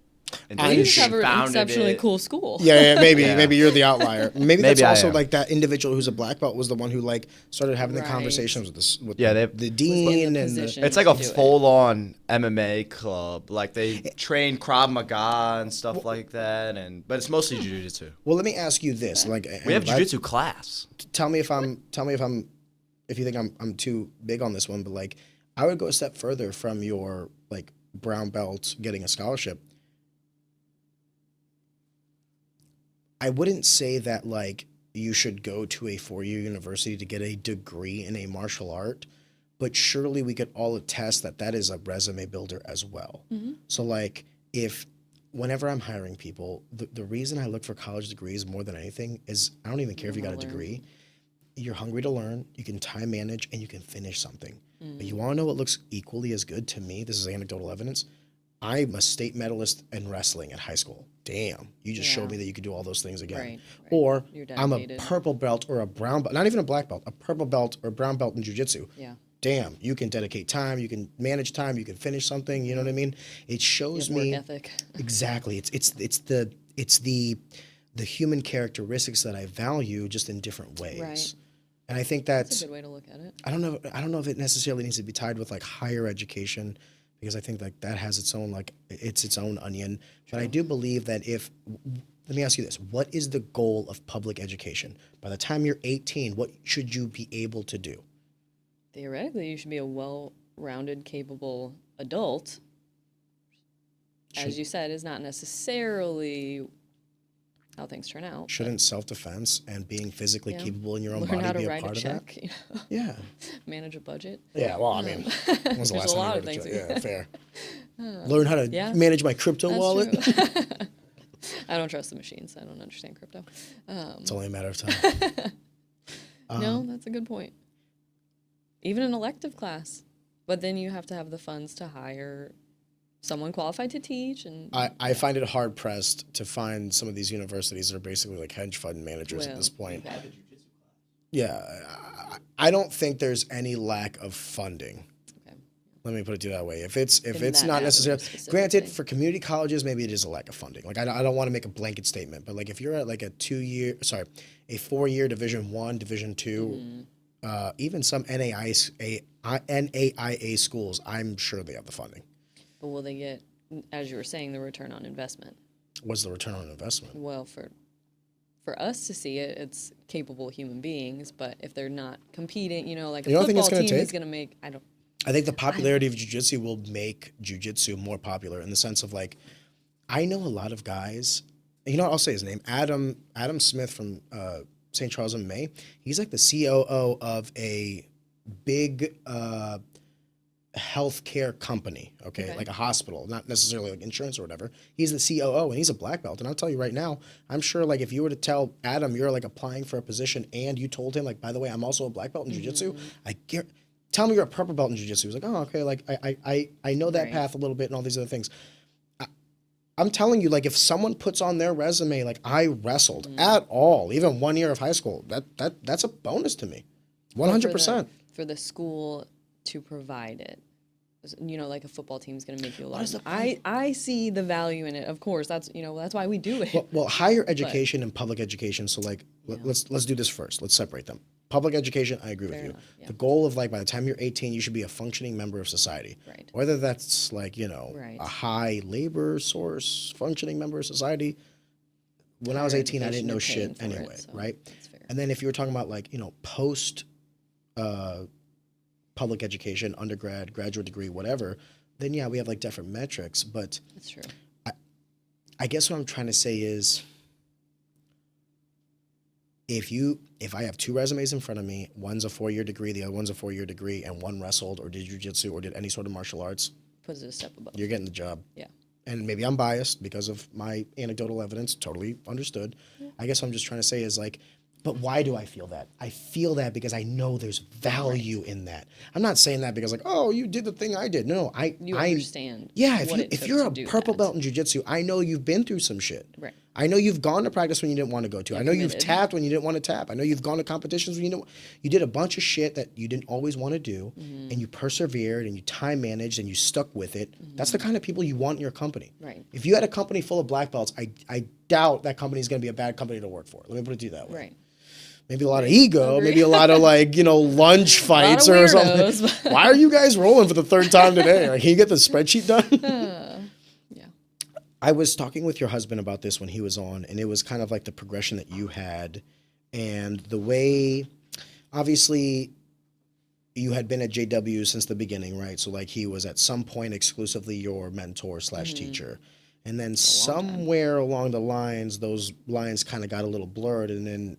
And you just have an exceptionally cool school. Yeah, maybe you're the outlier. Maybe that's also I am. like that individual who's a black belt was the one who like started having the conversations with the dean and it's like a full-on MMA club. Like they train Krav Maga and stuff like that, but it's mostly jiu-jitsu. Well, let me ask you this: like we have jiu-jitsu class. Tell me if you think I'm too big on this one, but like I would go a step further from your like brown belt getting a scholarship. I wouldn't say that like you should go to a 4-year university to get a degree in a martial art, but surely we could all attest that that is a resume builder as well. So like if whenever I'm hiring people, the reason I look for college degrees more than anything is I don't even care if you got a degree. You're hungry to learn, you can time manage, and you can finish something. But you want to know what looks equally as good to me? This is anecdotal evidence. I'm a state medalist in wrestling at high school. Damn, you just showed me that you could do all those things again. Right. Or You're I'm a dedicated. purple belt or a brown belt, not even a black belt, a purple belt or brown belt in jiu-jitsu. Yeah. Damn, you can dedicate time, you can manage time, you can finish something, you know what I mean? It shows Work me ethic. exactly. It's the human characteristics that I value just in different ways. Right. And I think That's a good way to look at it. I don't know if it necessarily needs to be tied with like higher education, because I think like that has its own its own onion. But I do believe that let me ask you this: what is the goal of public education? By the time you're 18, what should you be able to do? Theoretically, you should be a well-rounded, capable adult. As you said, is not necessarily how things turn out. Shouldn't self-defense and being physically capable in your own Learn how body to be a write part a of that? check, you know, Yeah. manage a budget. Yeah, well, I mean, when's the There's last a time lot you of wrote a things check? we- Yeah, fair. Learn how to manage my crypto That's wallet. true. I don't trust the machines. I don't understand crypto. It's only a matter of time. No, that's a good point. Even an elective class. But then you have to have the funds to hire someone qualified to teach. And I find it hard pressed to find some of these universities that are basically like hedge fund managers at this point. okay. Yeah, I don't think there's any lack of funding. Okay. Let me put it to you that way. If it's that not avenue necessary, specifically. granted, for community colleges, maybe it is a lack of funding. Like I don't want to make a blanket statement, but like if you're at like a 4-year Division I, Division II, even some NAIA schools, I'm sure they have the funding. But will they get, as you were saying, the return on investment? What's the return on investment? Well, for us to see it, it's capable human beings. But if they're not competing, you know, like a You don't think it's football gonna team take? is going to make, I think the popularity of jiu-jitsu will make jiu-jitsu more popular in the sense of like, I know a lot of guys, you know, I'll say his name, Adam Smith from St. Charles and May. He's like the COO of a big healthcare company, okay, like a hospital, not necessarily like insurance or whatever. He's the COO and he's a black belt. And I'll tell you right now, I'm sure like if you were to tell Adam you're like applying for a position and you told him like, by the way, I'm also a black belt in jiu-jitsu, tell me you're a purple belt in jiu-jitsu. He's like, oh, okay, like I know that path a little bit and all these other things. I'm telling you, like if someone puts on their resume like I wrestled at all, even 1 year of high school, that's a bonus to me. 100%. For the school to provide it. You know, like a football team is going to make you a lot. is the I see the value in it. Of course, that's why we do it. Well, higher education and public education. So like, let's do this first. Let's separate them. Public education, I agree with you. enough, yeah. The goal of like by the time you're 18, you should be a functioning member of society. Right. Whether that's like Right. a high labor source functioning member of society. When I was 18, I didn't know shit anyway, right? That's fair. And then if you were talking about like post public education, undergrad, graduate degree, whatever, then yeah, we have like different metrics. But That's true. I guess what I'm trying to say is if I have two resumes in front of me, one's a 4-year degree, the other one's a 4-year degree, and one wrestled or did jiu-jitsu or did any sort of martial arts, Puts it a step above. you're getting the job. Yeah. And maybe I'm biased because of my anecdotal evidence, totally understood. I guess what I'm just trying to say is like, but why do I feel that? I feel that because I know there's value in that. I'm not saying that because like, oh, you did the thing I did. No, I understand. Yeah, what it if took you're to a do purple that. belt in jiu-jitsu, I know you've been through some shit. Right. I know you've gone to practice when you didn't want to go to. I know you've committed. tapped when you didn't want to tap. I know you've gone to competitions when you did a bunch of shit that you didn't always want to do, and you persevered and you time managed and you stuck with it. That's the kind of people you want in your company. Right. If you had a company full of black belts, I doubt that company is going to be a bad company to work for. Let me put it to you that way. Right. Maybe a lot of ego, maybe a lot of like, lunch fights or weirdos, something. Why are you guys rolling for the third time today? Like, can you get the spreadsheet done? Yeah. I was talking with your husband about this when he was on, and it was kind of like the progression that you had and the way, obviously, you had been at JW since the beginning, right? So like he was at some point exclusively your mentor / teacher. And then For a long time. somewhere along the lines, those lines kind of got a little blurred. And then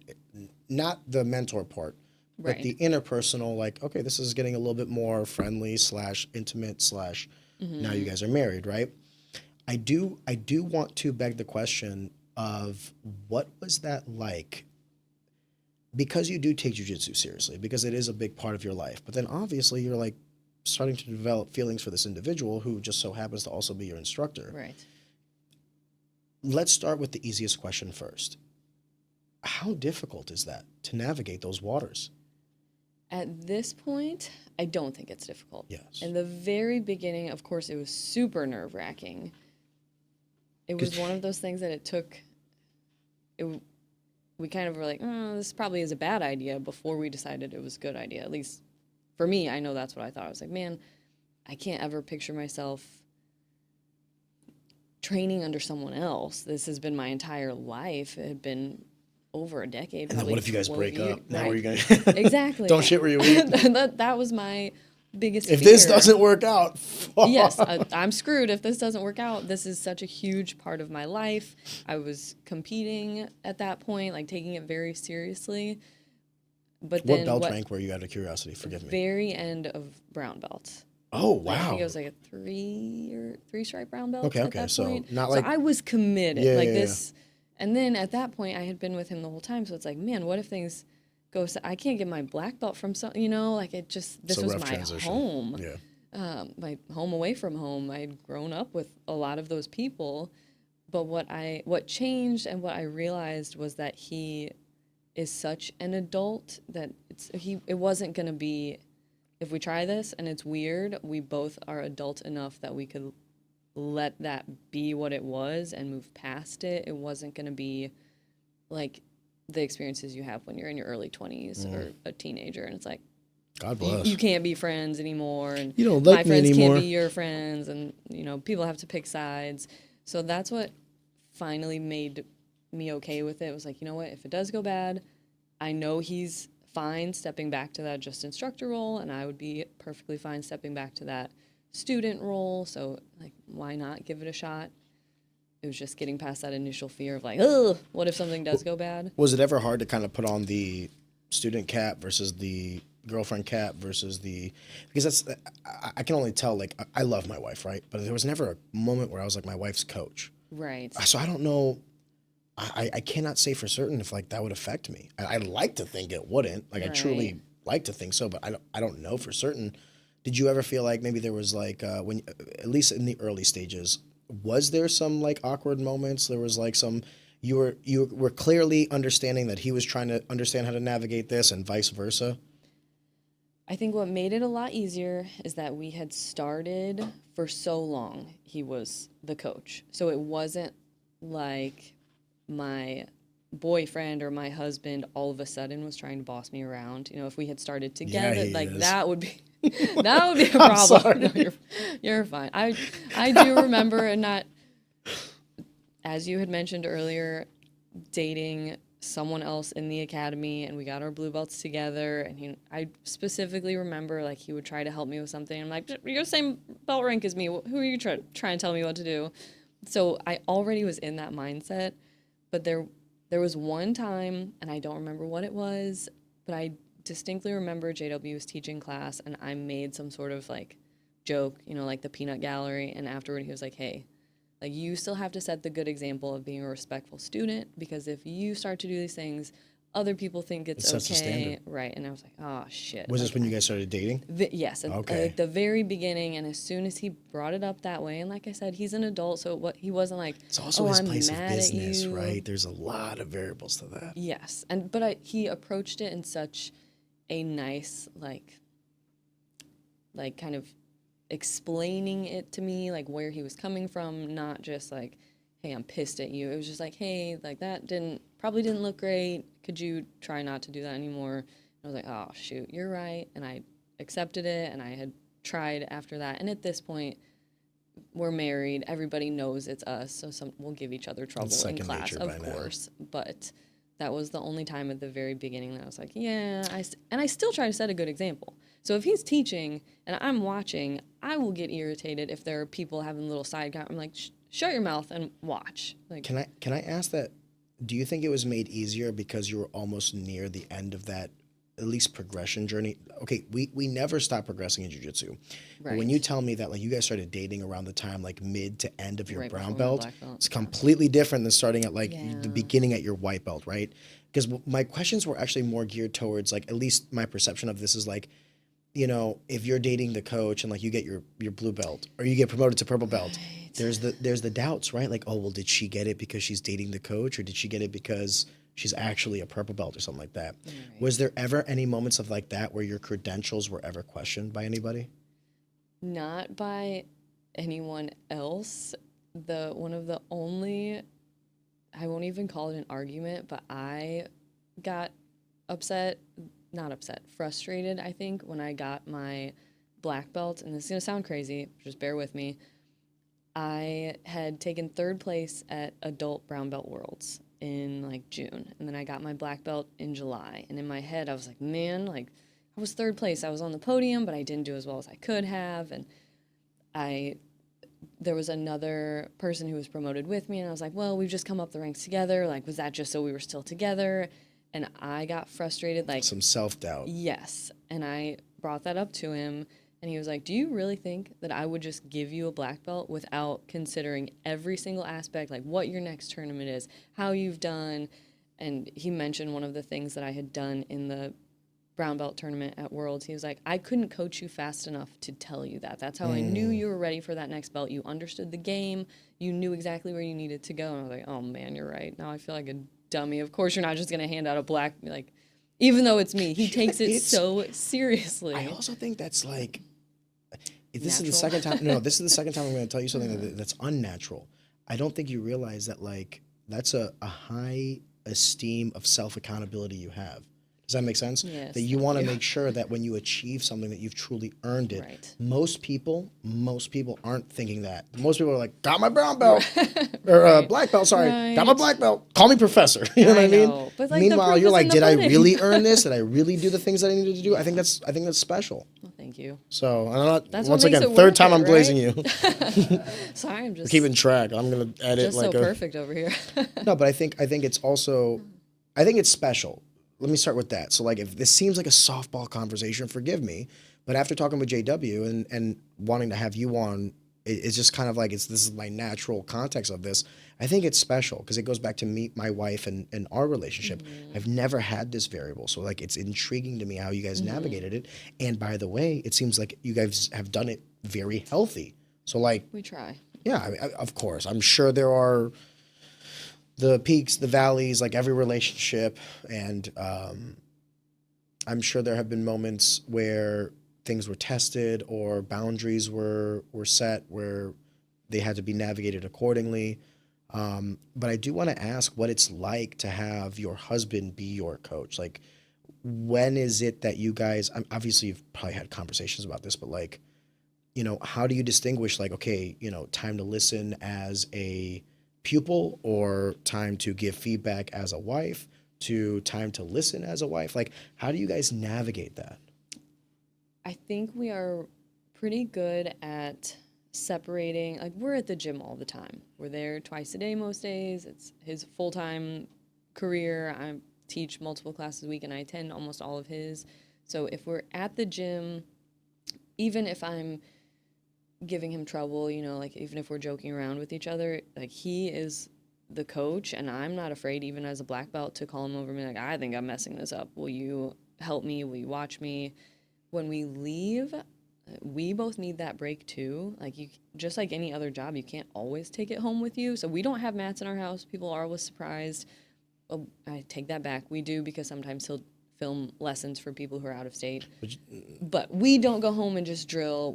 not the mentor part, but Right. the interpersonal, like, okay, this is getting a little bit more friendly / intimate / now you guys are married, right? I do want to beg the question of what was that like? Because you do take jujitsu seriously, because it is a big part of your life. But then obviously you're like starting to develop feelings for this individual who just so happens to also be your instructor. Right. Let's start with the easiest question first. How difficult is that to navigate those waters? At this point, I don't think it's difficult. Yes. In the very beginning, of course, it was super nerve-wracking. It was one of those things that we kind of were like, oh, this probably is a bad idea before we decided it was a good idea. At least for me, I know that's what I thought. I was like, man, I can't ever picture myself training under someone else. This has been my entire life. It had been over a decade. And then what if you guys break up? Now right. are you going to... Exactly. Don't shit where you eat. that was my biggest If fear. this doesn't work out... Yes, I'm screwed if this doesn't work out. This is such a huge part of my life. I was competing at that point, like taking it very seriously. But then what belt rank were you, out of curiosity? Forgive me. Very end of brown belt. Oh, wow. Like, I think it was like a three stripe brown belt. Okay, at okay. that So point. not like... So I was committed. Yeah, like yeah, this. And then at that point, I had been with him the whole time. So it's like, man, what if things go? I can't get my black belt from some. Like it just. This It's a was rough my transition. home. Yeah. My home away from home. I had grown up with a lot of those people, but what changed and what I realized was that he is such an adult that it wasn't gonna be, if we try this and it's weird, we both are adult enough that we could let that be what it was and move past it. It wasn't gonna be like the experiences you have when you're in your early 20s or a teenager, and it's like, God bless. you can't be friends anymore, and You don't like my me friends anymore. can't be your friends, and people have to pick sides. So that's what finally made me okay with it. It was like, you know what, if it does go bad, I know he's fine stepping back to that just instructor role, and I would be perfectly fine stepping back to that student role. So like, why not give it a shot? It was just getting past that initial fear of like, oh, what if something does go bad? Was it ever hard to kind of put on the student cap versus the girlfriend cap versus because that's, I can only tell, like, I love my wife, right? But there was never a moment where I was like my wife's coach. Right. So I don't know. I cannot say for certain if like that would affect me. I'd like to think it wouldn't. Like I truly like to think so, but I don't know for certain. Did you ever feel like maybe there was like when, at least in the early stages, was there some like awkward moments? There was like some, you were clearly understanding that he was trying to understand how to navigate this and vice versa? I think what made it a lot easier is that we had started for so long. He was the coach. So it wasn't like my boyfriend or my husband all of a sudden was trying to boss me around. If we had started together, that would be a problem. No, you're fine. I do remember, and not, as you had mentioned earlier, dating someone else in the academy, and we got our blue belts together, and I specifically remember like he would try to help me with something. I'm like, you're the same belt rank as me. Who are you trying to tell me what to do? So I already was in that mindset, but there was one time, and I don't remember what it was, but I distinctly remember JW was teaching class, and I made some sort of like joke, like the peanut gallery, and afterward he was like, hey, like, you still have to set the good example of being a respectful student, because if you start to do these things, other people think it's sets the okay. standard. Right. And I was like, oh, shit. Was this when you guys started dating? Yes. Okay. At the very beginning, and as soon as he brought it up that way, and like I said, he's an adult, so he wasn't like, It's also his I'm place of mad at business, you. right? There's a lot of variables to that. Yes. But he approached it in such a nice, like kind of explaining it to me, like where he was coming from, not just like, hey, I'm pissed at you. It was just like, hey, like that probably didn't look great. Could you try not to do that anymore? And I was like, oh, shoot, you're right. And I accepted it, and I had tried after that. And at this point, we're married. Everybody knows it's us, so we'll give each other trouble in class, of course. But that was the only time at the very beginning that I was like, yeah, and I still try to set a good example. So if he's teaching and I'm watching, I will get irritated if there are people having little side comments. I'm like, shut your mouth and watch. Like, Can I ask that? Do you think it was made easier because you were almost near the end of that, at least progression journey? Okay, we never stop progressing in jiu-jitsu. But when you tell me that like you guys started dating around the time like mid to end of your Right brown before my belt, black belt, it's yeah. completely different than starting at like Yeah. the beginning at your white belt, right? Because my questions were actually more geared towards like, at least my perception of this is like, you know, if you're dating the coach and like you get your blue belt or you get promoted to purple belt, there's the doubts, right? Like, oh well, did she get it because she's dating the coach, or did she get it because she's actually a purple belt or something like that? Right. Was there ever any moments of like that where your credentials were ever questioned by anybody? Not by anyone else. One of the only, I won't even call it an argument, but I got frustrated, I think, when I got my black belt. And this is going to sound crazy, just bear with me. I had taken 3rd place at Adult Brown Belt Worlds in like June. And then I got my black belt in July. And in my head, I was like, man, like I was 3rd place. I was on the podium, but I didn't do as well as I could have. And there was another person who was promoted with me. And I was like, well, we've just come up the ranks together. Like, was that just so we were still together? And I got frustrated. Like, Some self-doubt. yes. And I brought that up to him. And he was like, do you really think that I would just give you a black belt without considering every single aspect, like what your next tournament is, how you've done? And he mentioned one of the things that I had done in the brown belt tournament at Worlds. He was like, I couldn't coach you fast enough to tell you that. That's how I knew you were ready for that next belt. You understood the game. You knew exactly where you needed to go. And I was like, oh, man, you're right. Now I feel like a dummy. Of course, you're not just going to hand out a black, like, even though it's me. He takes it so seriously. I also think that's like, Natural. This is the second time I'm going to tell you something that's unnatural. I don't think you realize that like that's a high esteem of self-accountability you have. Does that make sense? Yes, that you want to make sure that when you achieve something that you've truly earned it. Right. Most people aren't thinking that. Most people are like, got my brown belt or black belt. Sorry, got my Right. black belt. Call me professor. You know what I mean? know, but, like, the Meanwhile, proof you're is like, in the did I pudding." really earn this? Did I really do the things that I needed to do? I think that's special. Well, thank you. So I'm not. That's Once what makes again, it third worth time it, I'm glazing right? you. Sorry, I'm just Keeping track. I'm gonna edit just like so perfect over here. No, but I think it's also, I think it's special. Let me start with that. So like, if this seems like a softball conversation, forgive me, but after talking with JW and wanting to have you on, it's just kind of like this is my natural context of this. I think it's special because it goes back to me, my wife, and our relationship. I've never had this variable, so like it's intriguing to me how you guys navigated it. And by the way, it seems like you guys have done it very healthy. So like, We try. yeah, I mean, of course, I'm sure there are the peaks, the valleys, like every relationship, and I'm sure there have been moments where things were tested or boundaries were set where they had to be navigated accordingly. But I do want to ask what it's like to have your husband be your coach. Like, when is it that you guys, obviously you've probably had conversations about this, but like, you know, how do you distinguish like, okay, you know, time to listen as a pupil or time to give feedback as a wife to time to listen as a wife? Like, how do you guys navigate that? I think we are pretty good at separating. Like, we're at the gym all the time. We're there twice a day most days. It's his full-time career. I teach multiple classes a week, and I attend almost all of his. So if we're at the gym, even if I'm giving him trouble, you know, like even if we're joking around with each other, like he is the coach, and I'm not afraid, even as a black belt, to call him over and be like, I think I'm messing this up. Will you help me? Will you watch me? When we leave, we both need that break too. Like, you, just like any other job, you can't always take it home with you. So we don't have mats in our house. People are always surprised. Well, I take that back. We do, because sometimes he'll film lessons for people who are out of state. But we don't go home and just drill.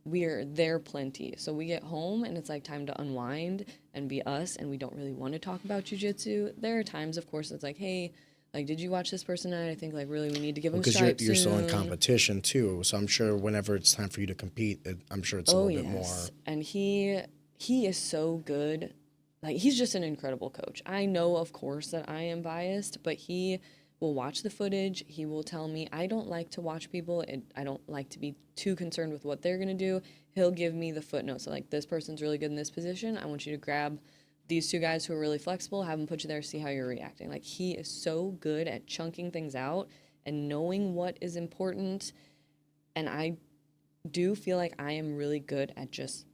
We're there plenty. So we get home and it's like time to unwind and be us, and we don't really want to talk about jiu-jitsu. There are times, of course, it's like, hey, like, did you watch this person tonight? I think, like, really we need to give him stripes Because you're still in soon. competition too, so I'm sure whenever it's time for you to compete, I'm sure it's a little bit more. And he is so good. Like, he's just an incredible coach. I know, of course, that I am biased, but he will watch the footage. He will tell me, I don't like to watch people. I don't like to be too concerned with what they're going to do. He'll give me the footnotes. So, like, this person's really good in this position. I want you to grab these two guys who are really flexible, have them put you there, see how you're reacting. Like, he is so good at chunking things out and knowing what is important. And I do feel like I am really good at just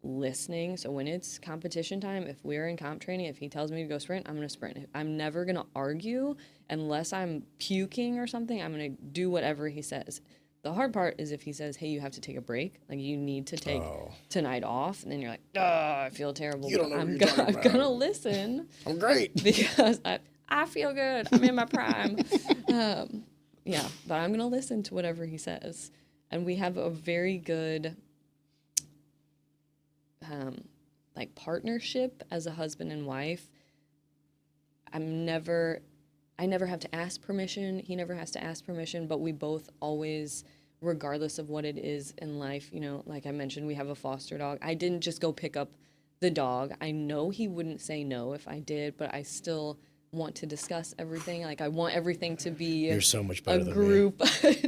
listening. So when it's competition time, if we're in comp training, if he tells me to go sprint, I'm going to sprint. I'm never going to argue unless I'm puking or something. I'm going to do whatever he says. The hard part is if he says, hey, you have to take a break. Like, you need to take tonight off. And then you're like, oh, I feel terrible. You don't know I'm what you're talking I'm about. going to listen. I'm great. Because I feel good. I'm in my prime. Yeah, but I'm going to listen to whatever he says. And we have a very good like partnership as a husband and wife. I never have to ask permission. He never has to ask permission, but we both always, regardless of what it is in life, you know, like I mentioned, we have a foster dog. I didn't just go pick up the dog. I know he wouldn't say no if I did, but I still want to discuss everything. Like, I want everything to be You're so much better a than group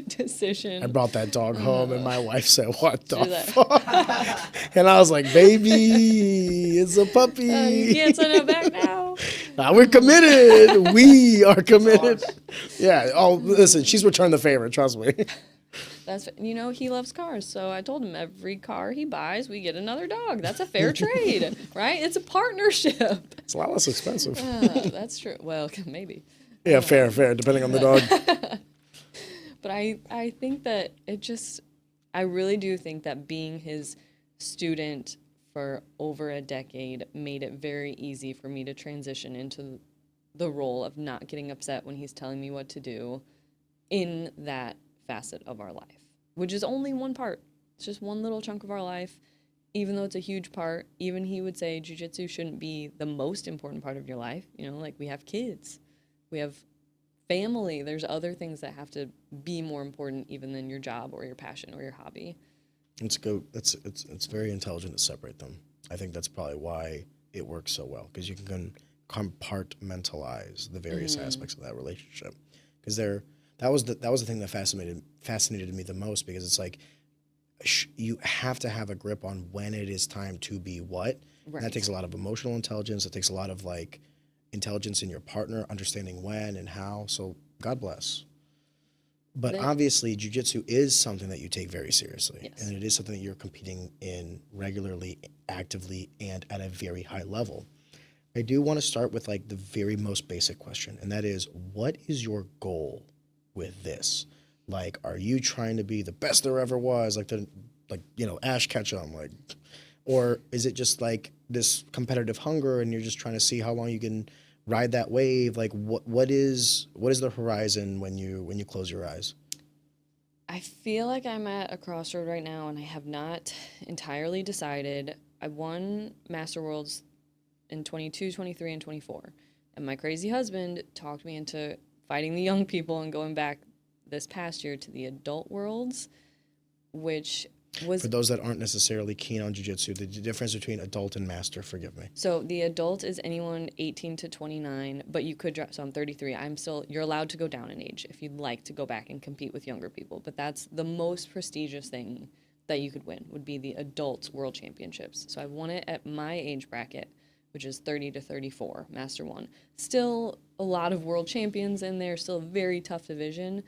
decision. I brought that dog home, and my wife said, "What the that. fuck?" And I was like, "Baby, it's a puppy. You can't send it back now. We're committed. We are committed." Yeah. Oh, listen, she's returned the favor. Trust me. That's, you know, he loves cars, so I told him every car he buys, we get another dog. That's a fair trade, right? It's a partnership. It's a lot less expensive. That's true. Well, maybe. Yeah, fair, depending on the dog. But I think that I really do think that being his student for over a decade made it very easy for me to transition into the role of not getting upset when he's telling me what to do in that facet of our life, which is only one part. It's just one little chunk of our life. Even though it's a huge part, even he would say jiu-jitsu shouldn't be the most important part of your life. You know, like, we have kids, we have family. There's other things that have to be more important even than your job or your passion or your hobby. It's very intelligent to separate them. I think that's probably why it works so well, because you can compartmentalize the various aspects of that relationship. Because that was the thing that fascinated me the most, because it's like you have to have a grip on when it is time to be what. Right. And that takes a lot of emotional intelligence. It takes a lot of like intelligence in your partner, understanding when and how. So God bless. But obviously, jiu-jitsu is something that you take very seriously. Yes. And it is something that you're competing in regularly, actively, and at a very high level. I do want to start with like the very most basic question, and that is, what is your goal with this? Like, are you trying to be the best there ever was, Ash Ketchum, or is it just like this competitive hunger and you're just trying to see how long you can ride that wave? Like, what is the horizon when you close your eyes? I feel like I'm at a crossroad right now, and I have not entirely decided. I won Master Worlds in 22, 23, and 24, and my crazy husband talked me into fighting the young people and going back this past year to the adult worlds, which was... For those that aren't necessarily keen on jiu-jitsu, the difference between adult and master, forgive me. So the adult is anyone 18 to 29, but you could drop, so I'm 33. You're allowed to go down in age if you'd like to go back and compete with younger people, but that's the most prestigious thing that you could win, would be the adults world championships. So I won it at my age bracket, which is 30 to 34, Master 1. Still a lot of world champions in there, still a very tough division,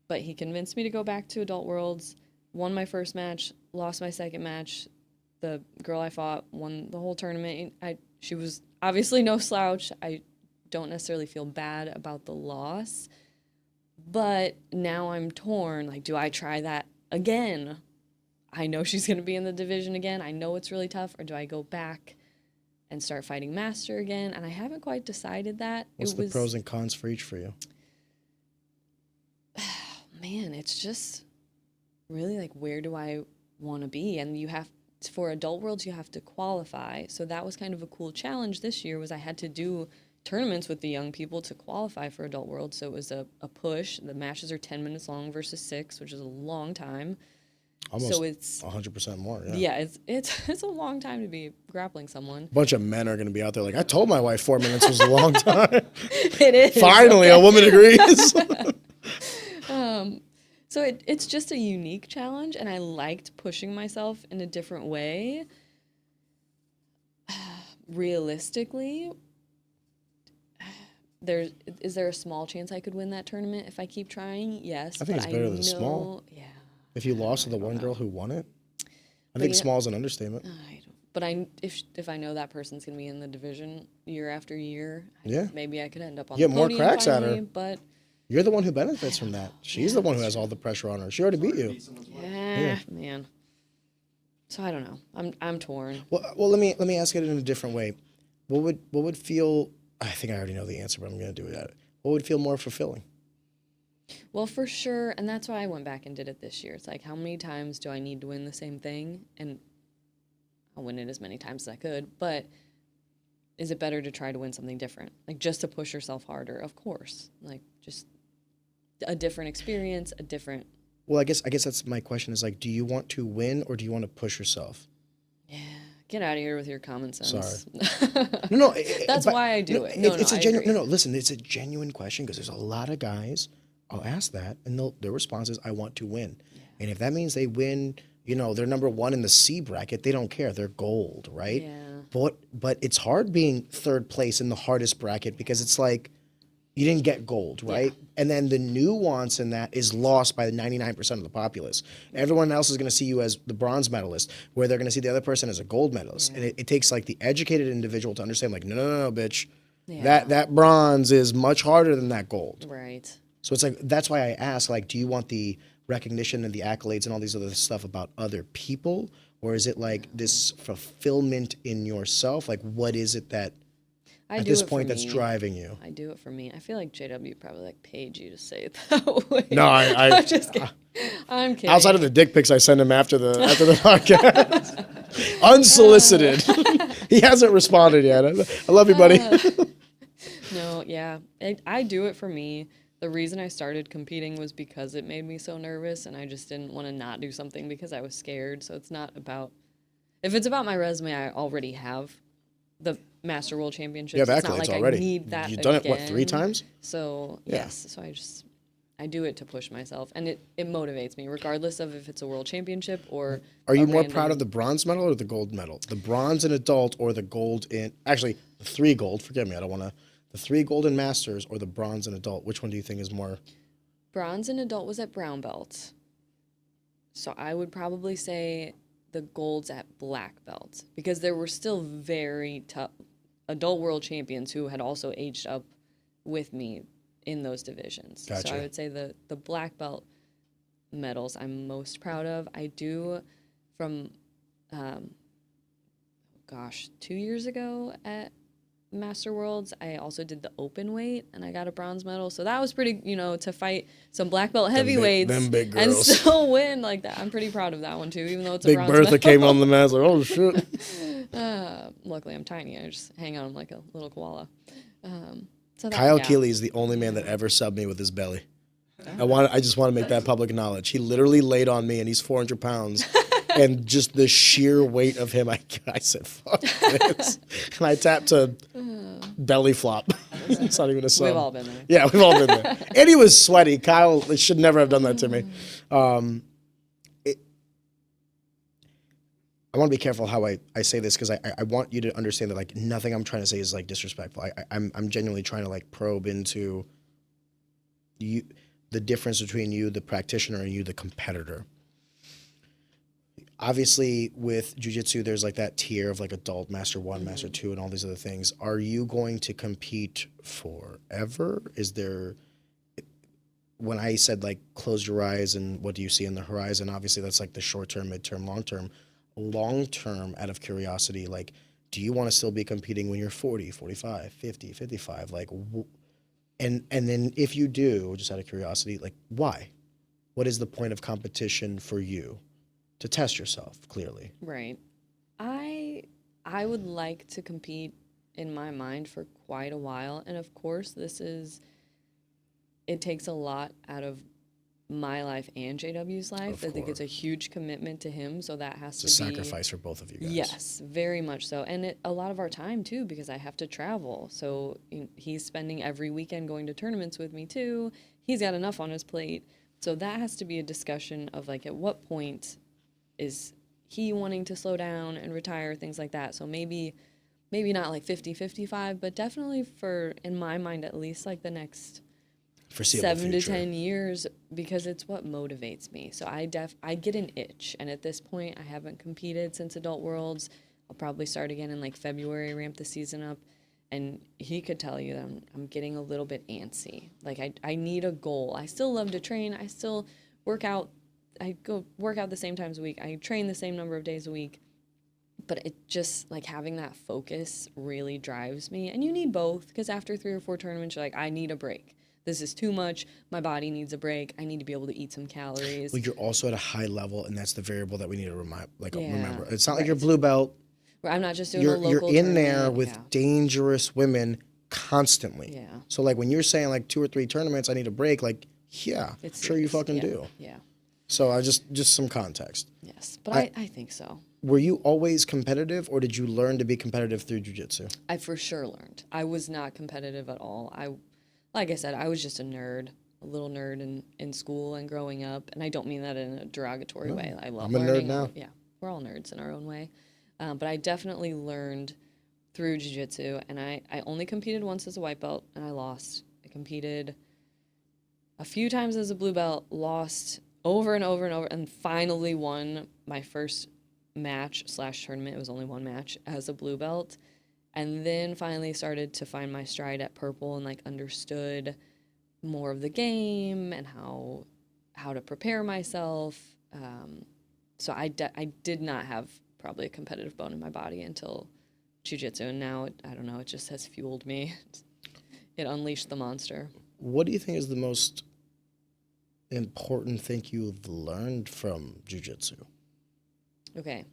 but he convinced me to go back to adult worlds, won my first match, lost my second match. The girl I fought won the whole tournament. She was obviously no slouch. I don't necessarily feel bad about the loss, but now I'm torn. Like, do I try that again? I know she's going to be in the division again. I know it's really tough. Or do I go back and start fighting master again? And I haven't quite decided that. What's the pros and cons for each for you? Man, it's just really like, where do I want to be? And for adult worlds, you have to qualify. So that was kind of a cool challenge this year, was I had to do tournaments with the young people to qualify for adult worlds. So it was a push. The matches are 10 minutes long versus 6, which is a long time. Almost So it's 100% more. Yeah. yeah, it's a long time to be grappling someone. A bunch of men are going to be out there like, I told my wife 4 minutes was a long time. It is. Finally, a woman agrees. So it's just a unique challenge, and I liked pushing myself in a different way. Realistically, is there a small chance I could win that tournament if I keep trying? Yes. I think but it's better than small. Yeah. If you lost to the one girl who won it, I think you know- small is an understatement. But if I know that person's gonna be in the division year after year, Yeah. maybe I could end up on You the get more podium cracks at her. finally, But You're the one who benefits from that. She's the one who has all the pressure on her. She already beat you. yeah, man. So I don't know. I'm torn. Well, let me ask it in a different way. What would feel? I think I already know the answer, but I'm going to do it at it. What would feel more fulfilling? Well, for sure, and that's why I went back and did it this year. It's like, how many times do I need to win the same thing? And I'll win it as many times as I could, but is it better to try to win something different? Like, just to push yourself harder, of course. Like, just a different experience, a different... Well, I guess that's my question is like, do you want to win or do you want to push yourself? Yeah, get out of here with your common sense. Sorry. No. That's why I do it. No, it's I a genuine. agree. No. Listen, it's a genuine question because there's a lot of guys. I'll ask that, and their response is, "I want to win," and if that means they win, they're number one in the C bracket. They don't care. They're gold, right? Yeah. But it's hard being third place in the hardest bracket because it's like you didn't get gold, right? Yeah. And then the nuance in that is lost by the 99% of the populace. Everyone else is going to see you as the bronze medalist, where they're going to see the other person as a gold medalist. And it takes like the educated individual to understand, like, no, bitch, that bronze is much harder than that gold. Right. So it's like, that's why I ask, like, do you want the recognition and the accolades and all these other stuff about other people? Or is it like this fulfillment in yourself? Like, what is it that at this point that's driving you? I do it for me. I feel like JW probably like paid you to say it that way. No, I'm just kidding. I'm kidding. Outside of the dick pics I send him after the podcast. Unsolicited. He hasn't responded yet. I love you, buddy. No, yeah. I do it for me. The reason I started competing was because it made me so nervous, and I just didn't want to not do something because I was scared. So it's not about... If it's about my resume, I already have the Master World Championships. You have it's accolades not like already. I need that You've done again. it, 3 times? So, yes. So I do it to push myself, and it motivates me, regardless of if it's a world championship or... Are you more proud of the bronze medal or the gold medal? The bronze in adult or the gold in... Actually, the 3 gold. Forgive me, I don't want to... The 3 gold in masters or the bronze in adult. Which one do you think is more... Bronze in adult was at brown belt. So I would probably say the gold's at black belt, because there were still very tough adult world champions who had also aged up with me in those divisions. Gotcha. So I would say the black belt medals I'm most proud of. I do from, 2 years ago at Master Worlds, I also did the open weight, and I got a bronze medal. So that was pretty, to fight some black belt heavyweights them big and girls. still win like that. I'm pretty proud of that one too, even though it's a Big bronze Bertha medal. came on the mat, like, oh, shit. Luckily, I'm tiny. I just hang on like a little koala. Kyle Keeley is the only man that ever subbed me with his belly. I just want to make that public knowledge. He literally laid on me, and he's 400 pounds. And just the sheer weight of him, I said, fuck this. And I tapped to belly flop. It's not even a sub. We've all been there. Yeah, we've all been there. And he was sweaty. Kyle should never have done that to me. I want to be careful how I say this, because I want you to understand that, like, nothing I'm trying to say is, like, disrespectful. I'm genuinely trying to, like, probe into you, the difference between you, the practitioner, and you, the competitor. Obviously, with jiu-jitsu, there's like that tier of like adult, Master 1, Master 2, and all these other things. Are you going to compete forever? Is there, when I said like close your eyes and what do you see in the horizon, obviously that's like the short term, mid-term, long-term. Long-term, out of curiosity, like, do you want to still be competing when you're 40, 45, 50, 55? Like, and then if you do, just out of curiosity, like, why? What is the point of competition for you? To test yourself, clearly. Right. I would like to compete in my mind for quite a while. And of course, it takes a lot out of my life and JW's life. Of I think it's a course. huge commitment to him, so that has It's to a be sacrifice for both of you guys. Yes, very much so. And a lot of our time, too, because I have to travel. So he's spending every weekend going to tournaments with me, too. He's got enough on his plate. So that has to be a discussion of, like, at what point is he wanting to slow down and retire, things like that. So maybe not like 50, 55, but definitely for, in my mind, at least like the next Foreseeable 7 to future. 10 years, because it's what motivates me. So I get an itch, and at this point I haven't competed since Adult Worlds. I'll probably start again in like February, ramp the season up, and he could tell you that I'm getting a little bit antsy. Like I need a goal. I still love to train. I still work out. I go work out the same times a week. I train the same number of days a week. But it just, like, having that focus really drives me. And you need both, because after 3 or 4 tournaments, you're like, I need a break. This is too much. My body needs a break. I need to be able to eat some calories. Well, you're also at a high level, and that's the variable that we need to remember. It's not like right. you're blue belt. I'm not just doing a You're local in there tournament. with Yeah. dangerous women constantly. Yeah. So, like, when you're saying, like, 2 or 3 tournaments, I need a break, like, yeah, It's sure you serious. fucking Yeah. do. Yeah. So, just some context. Yes. But I think so. Were you always competitive, or did you learn to be competitive through jiu-jitsu? I for sure learned. I was not competitive at all. Like I said, I was just a little nerd in school and growing up. And I don't mean that in a derogatory way. I love I'm a nerd learning. now. Yeah, we're all nerds in our own way. But I definitely learned through jiu-jitsu. And I only competed once as a white belt, and I lost. I competed a few times as a blue belt, lost over and over and over, and finally won my first match/tournament. It was only one match as a blue belt, and then finally started to find my stride at purple and like understood more of the game and how to prepare myself. So I did not have probably a competitive bone in my body until jiu-jitsu, and now I don't know, it just has fueled me. It unleashed the monster. What do you think is the most important thing you've learned from jiu-jitsu? Okay.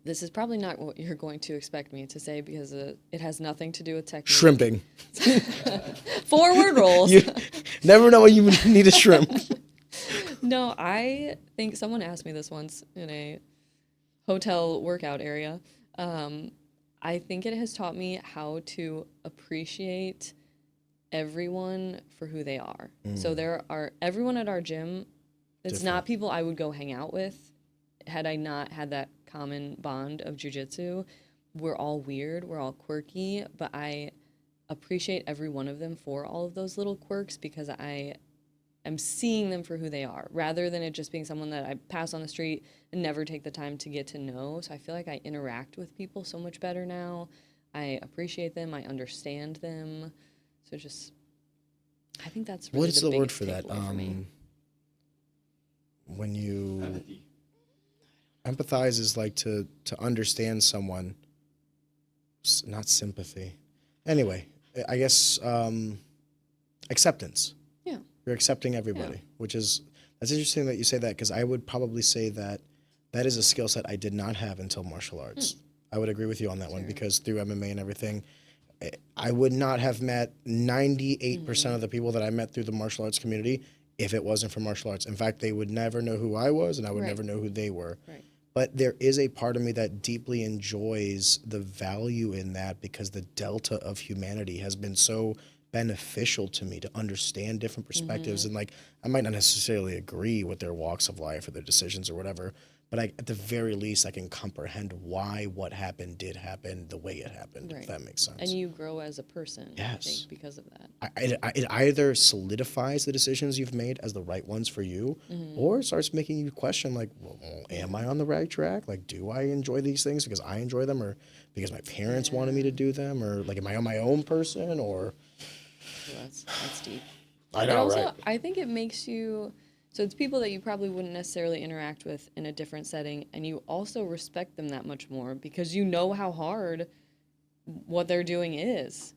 This is probably not what you're going to expect me to say, because it has nothing to do with technique. Shrimping. Forward rolls. You never know when you need a shrimp. No, I think someone asked me this once in a hotel workout area. I think it has taught me how to appreciate everyone for who they are. So everyone at our gym, it's not people I would go hang out with had I not had that common bond of jiu-jitsu. We're all weird, we're all quirky, but I appreciate every one of them for all of those little quirks, because I am seeing them for who they are, rather than it just being someone that I pass on the street and never take the time to get to know. So I feel like I interact with people so much better now. I appreciate them, I understand them. So I think that's really What's the word biggest for that? takeaway for me. When you empathize is like to understand someone, not sympathy. Anyway, I guess acceptance. Yeah. You're accepting everybody, that's interesting that you say that, because I would probably say that is a skill set I did not have until martial arts. I would agree with you on that one, because through MMA and everything, I would not have met 98% of the people that I met through the martial arts community if it wasn't for martial arts. In fact, they would never know who I was, and I would never know who they were. Right. But there is a part of me that deeply enjoys the value in that, because the delta of humanity has been so beneficial to me to understand different perspectives. And like, I might not necessarily agree with their walks of life or their decisions or whatever, but at the very least, I can comprehend why what happened did happen the way it happened, if that makes sense. And you grow as a person, Yes. I think, because of that. It either solidifies the decisions you've made as the right ones for you, or it starts making you question, like, well, am I on the right track? Like, do I enjoy these things because I enjoy them, or because my parents wanted me to do them, or like, am I my own person, or... So that's deep. I know, also, right? I think it makes you... So it's people that you probably wouldn't necessarily interact with in a different setting, and you also respect them that much more, because you know how hard what they're doing is.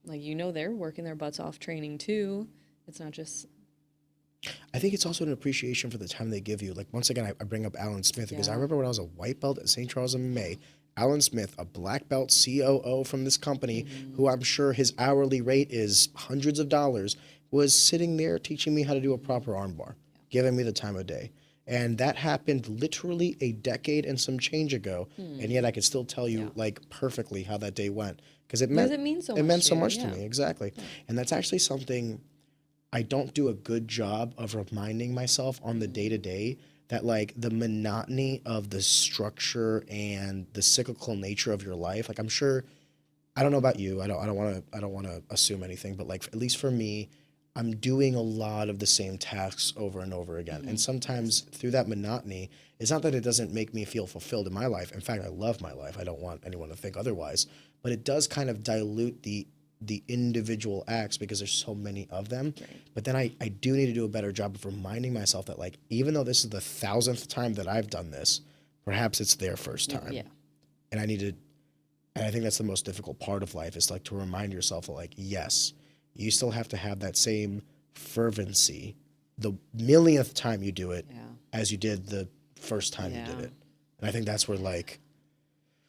Like, you know they're working their butts off training too. It's not just... I think it's also an appreciation for the time they give you. Like, once again, I bring up Alan Smith, because I remember when I was a white belt at St. Charles MMA, Alan Smith, a black belt COO from this company, who I'm sure his hourly rate is hundreds of dollars, was sitting there teaching me how to do a proper armbar. giving me the time of day. And that happened literally a decade and some change ago, and yet I could still tell you like perfectly how that day went because it meant it means so it much meant to so you, much to yeah. me, exactly. And that's actually something I don't do a good job of reminding myself on the day to day, that like the monotony of the structure and the cyclical nature of your life. Like I'm sure, I don't know about you. I don't want to assume anything, but like at least for me, I'm doing a lot of the same tasks over and over again. And sometimes through that monotony, it's not that it doesn't make me feel fulfilled in my life. In fact, I love my life. I don't want anyone to think otherwise. But it does kind of dilute the individual acts because there's so many of them. Right. But then I do need to do a better job of reminding myself that like even though this is the 1,000th time that I've done this, perhaps it's their first time. Yeah. And I think that's the most difficult part of life is like to remind yourself that like, yes, you still have to have that same fervency the millionth time you do it as you did the first time you did it. And I think that's where like,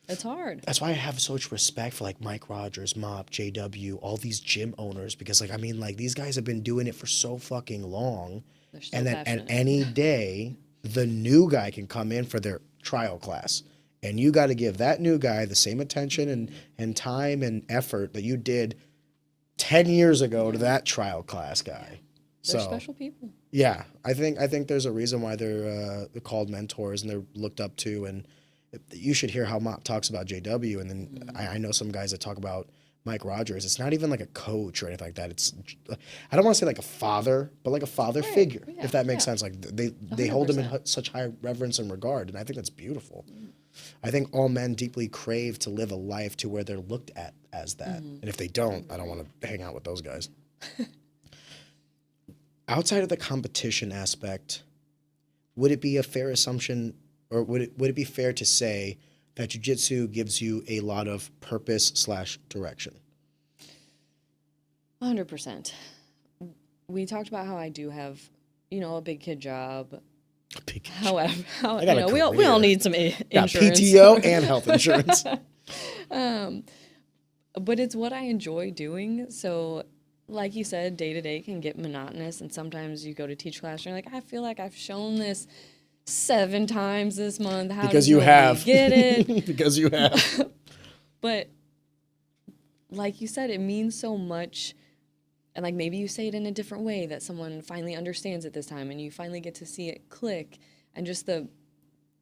It's hard. that's why I have so much respect for like Mike Rogers, Mop, JW, all these gym owners, because like, I mean, like these guys have been doing it for so fucking long. They're so And that at passionate. any day, the new guy can come in for their trial class. And you got to give that new guy the same attention and time and effort that you did 10 years ago to that trial class guy. They're So special people. yeah, I think there's a reason why they're called mentors and they're looked up to. And you should hear how Mop talks about JW. And then I know some guys that talk about Mike Rogers. It's not even like a coach or anything like that. It's, I don't want to say like a father, but like a father figure, yeah, if that makes sense. Like they hold him in 100%. such high reverence and regard. And I think that's beautiful. I think all men deeply crave to live a life to where they're looked at as that. And if they don't, I don't want to hang out with those guys. Outside of the competition aspect, would it be a fair assumption, or would it be fair to say that jiu-jitsu gives you a lot of purpose/direction? 100%. We talked about how I do have, a big kid job. However, I got a we all career. need some Got insurance. PTO and health insurance. But it's what I enjoy doing. So, like you said, day to day can get monotonous, and sometimes you go to teach class and you're like, I feel like I've shown this 7 times this month. How Because does you nobody have. get it? Because you have. But like you said, it means so much. And like maybe you say it in a different way that someone finally understands it this time and you finally get to see it click. And just the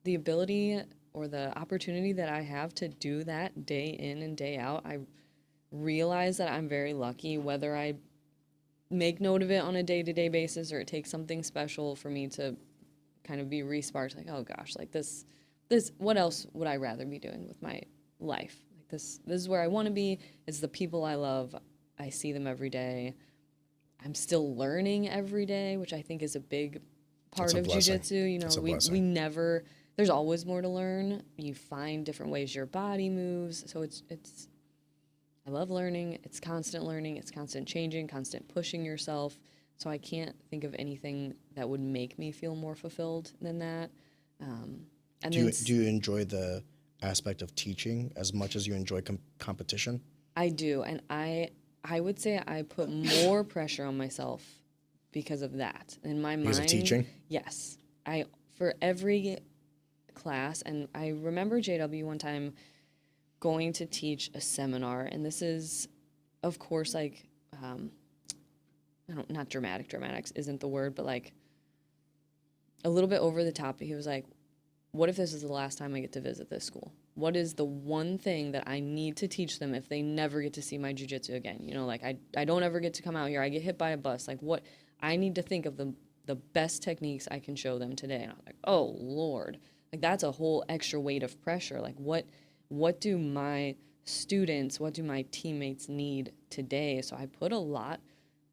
ability or the opportunity that I have to do that day in and day out, I realize that I'm very lucky, whether I make note of it on a day-to-day basis or it takes something special for me to kind of be re-sparked, like, oh gosh, like this, what else would I rather be doing with my life? Like this is where I want to be. It's the people I love. I see them every day. I'm still learning every day, which I think is a big part of jiu-jitsu. We never, there's always more to learn. You find different ways your body moves. So it's I love learning. It's constant learning. It's constant changing, constant pushing yourself. So I can't think of anything that would make me feel more fulfilled than that. Do you enjoy the aspect of teaching as much as you enjoy competition? I do, and I would say I put more pressure on myself because of that. In my mind, Because of teaching? Yes. For every class, and I remember JW one time going to teach a seminar, and this is, of course, like, not dramatic. Dramatics isn't the word, but like a little bit over the top. He was like, what if this is the last time I get to visit this school? What is the one thing that I need to teach them if they never get to see my jiu-jitsu again? Like I don't ever get to come out here. I get hit by a bus. Like what I need to think of the best techniques I can show them today. And I was like, oh Lord, like that's a whole extra weight of pressure. Like what do my students, what do my teammates need today? So I put a lot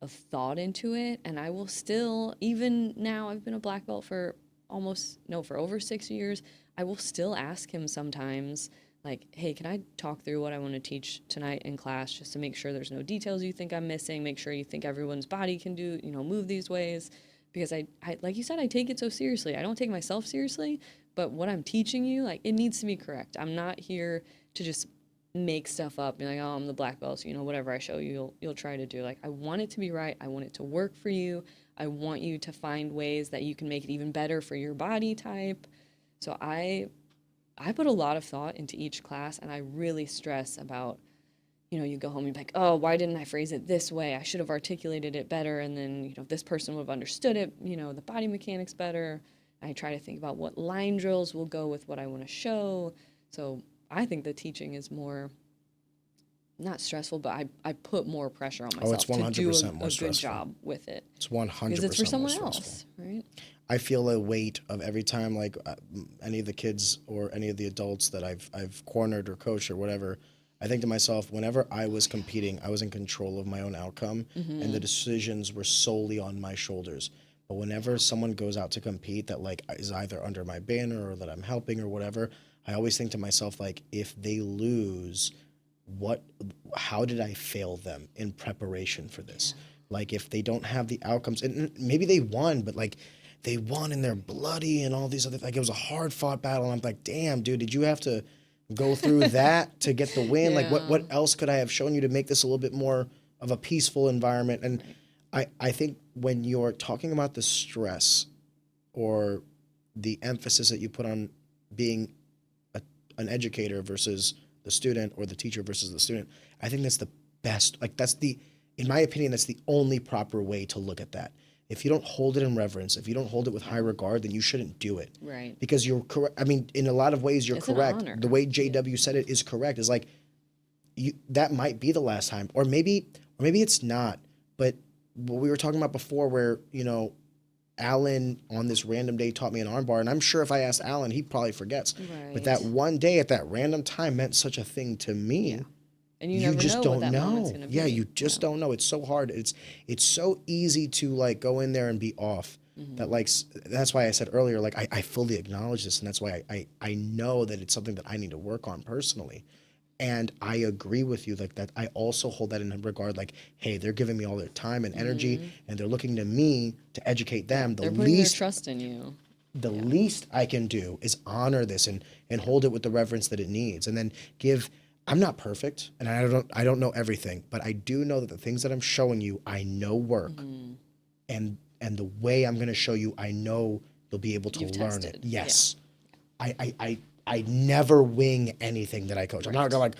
of thought into it, and I will still, even now, I've been a black belt for over 6 years. I will still ask him sometimes, like, hey, can I talk through what I want to teach tonight in class just to make sure there's no details you think I'm missing, make sure you think everyone's body can do, move these ways. Because I like you said, I take it so seriously. I don't take myself seriously, but what I'm teaching you, like, it needs to be correct. I'm not here to just make stuff up, be like, oh, I'm the black belt, so, whatever I show you, you'll try to do. Like, I want it to be right. I want it to work for you. I want you to find ways that you can make it even better for your body type. So I put a lot of thought into each class, and I really stress about, you go home and be like, oh, why didn't I phrase it this way? I should have articulated it better. And then, this person would have understood it, the body mechanics better. I try to think about what line drills will go with what I want to show. So I think the teaching is more, not stressful, but I put more pressure on myself it's 100% to do a more good stressful. job with it. It's 100% Because it's for someone more else, stressful. right? I feel a weight of every time, like any of the kids or any of the adults that I've cornered or coached or whatever. I think to myself, whenever I was competing, I was in control of my own outcome, and the decisions were solely on my shoulders. But whenever someone goes out to compete that like is either under my banner or that I'm helping or whatever, I always think to myself, like, if they lose, how did I fail them in preparation for this? Like, if they don't have the outcomes, and maybe they won, but like they won and they're bloody and all these other, like, it was a hard fought battle. And I'm like, damn, dude, did you have to go through that to get the win? Like, what else could I have shown you to make this a little bit more of a peaceful environment? And I think when you're talking about the stress or the emphasis that you put on being an educator versus the student, or the teacher versus the student, I think that's the best. Like, in my opinion, that's the only proper way to look at that. If you don't hold it in reverence, if you don't hold it with high regard, then you shouldn't do it. Right. Because you're correct. I mean, in a lot of ways, you're It's an correct. honor. The way JW said it is correct. Is like, that might be the last time, or maybe it's not. But what we were talking about before, where Alan on this random day taught me an armbar, and I'm sure if I asked Alan, he probably forgets. Right. But that one day at that random time meant such a thing to me. Yeah. And you never just know don't what that know. moment's gonna be. Yeah, you just don't know. It's so hard. It's so easy to like go in there and be off. That like that's why I said earlier, like I fully acknowledge this, and that's why I know that it's something that I need to work on personally. And I agree with you, like that. I also hold that in regard, like, hey, they're giving me all their time and energy, and they're looking to me to educate them. They're putting their trust in you. The least I can do is honor this and hold it with the reverence that it needs, and then give. I'm not perfect, and I don't know everything, but I do know that the things that I'm showing you, I know work, and the way I'm going to show you, I know you'll be able to You've learn tested. it. Yes, I never wing anything that I coach. I'm not gonna like,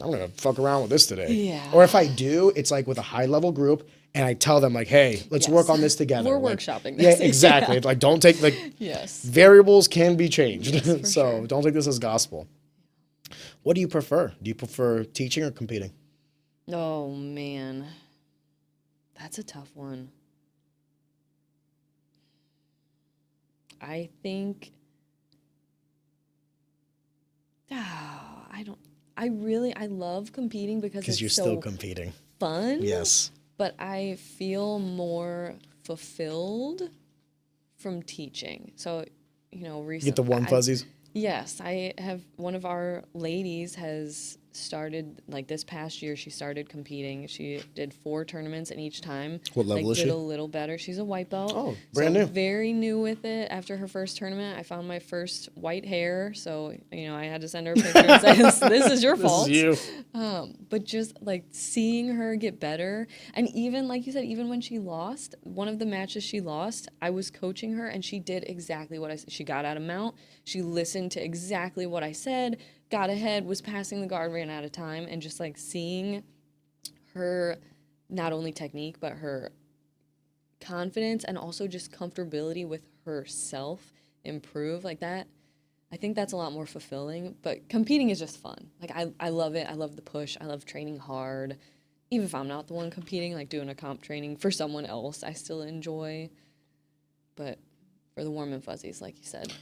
I'm gonna fuck around with this today. Yeah. Or if I do, it's like with a high level group, and I tell them like, hey, let's Yes. work on this together. We're Like, workshopping Yeah, this. exactly. It's like, don't take like Yes. variables can be changed, Yes, for so sure. don't take this as gospel. What do you prefer? Do you prefer teaching or competing? Oh man, that's a tough one. I think. I love competing because Because it's you're so still competing. fun. Yes. But I feel more fulfilled from teaching. So, recently. Get the warm fuzzies. Yes, I have. One of our ladies has started, like this past year, she started competing. She did 4 tournaments, and each time What level is did she? a little better. She's a white belt. Oh, brand new. Very new with it. After her first tournament, I found my first white hair, so I had to send her a picture and say, "This is your fault." This is you. But just like seeing her get better, and even like you said, even when she lost, one of the matches she lost, I was coaching her, and she did exactly what I said. She got out of mount. She listened to exactly what I said. Got ahead, was passing the guard, ran out of time, and just like seeing her, not only technique, but her confidence and also just comfortability with herself improve like that. I think that's a lot more fulfilling, but competing is just fun. Like I love it. I love the push. I love training hard. Even if I'm not the one competing, like doing a comp training for someone else, I still enjoy. But for the warm and fuzzies, like you said,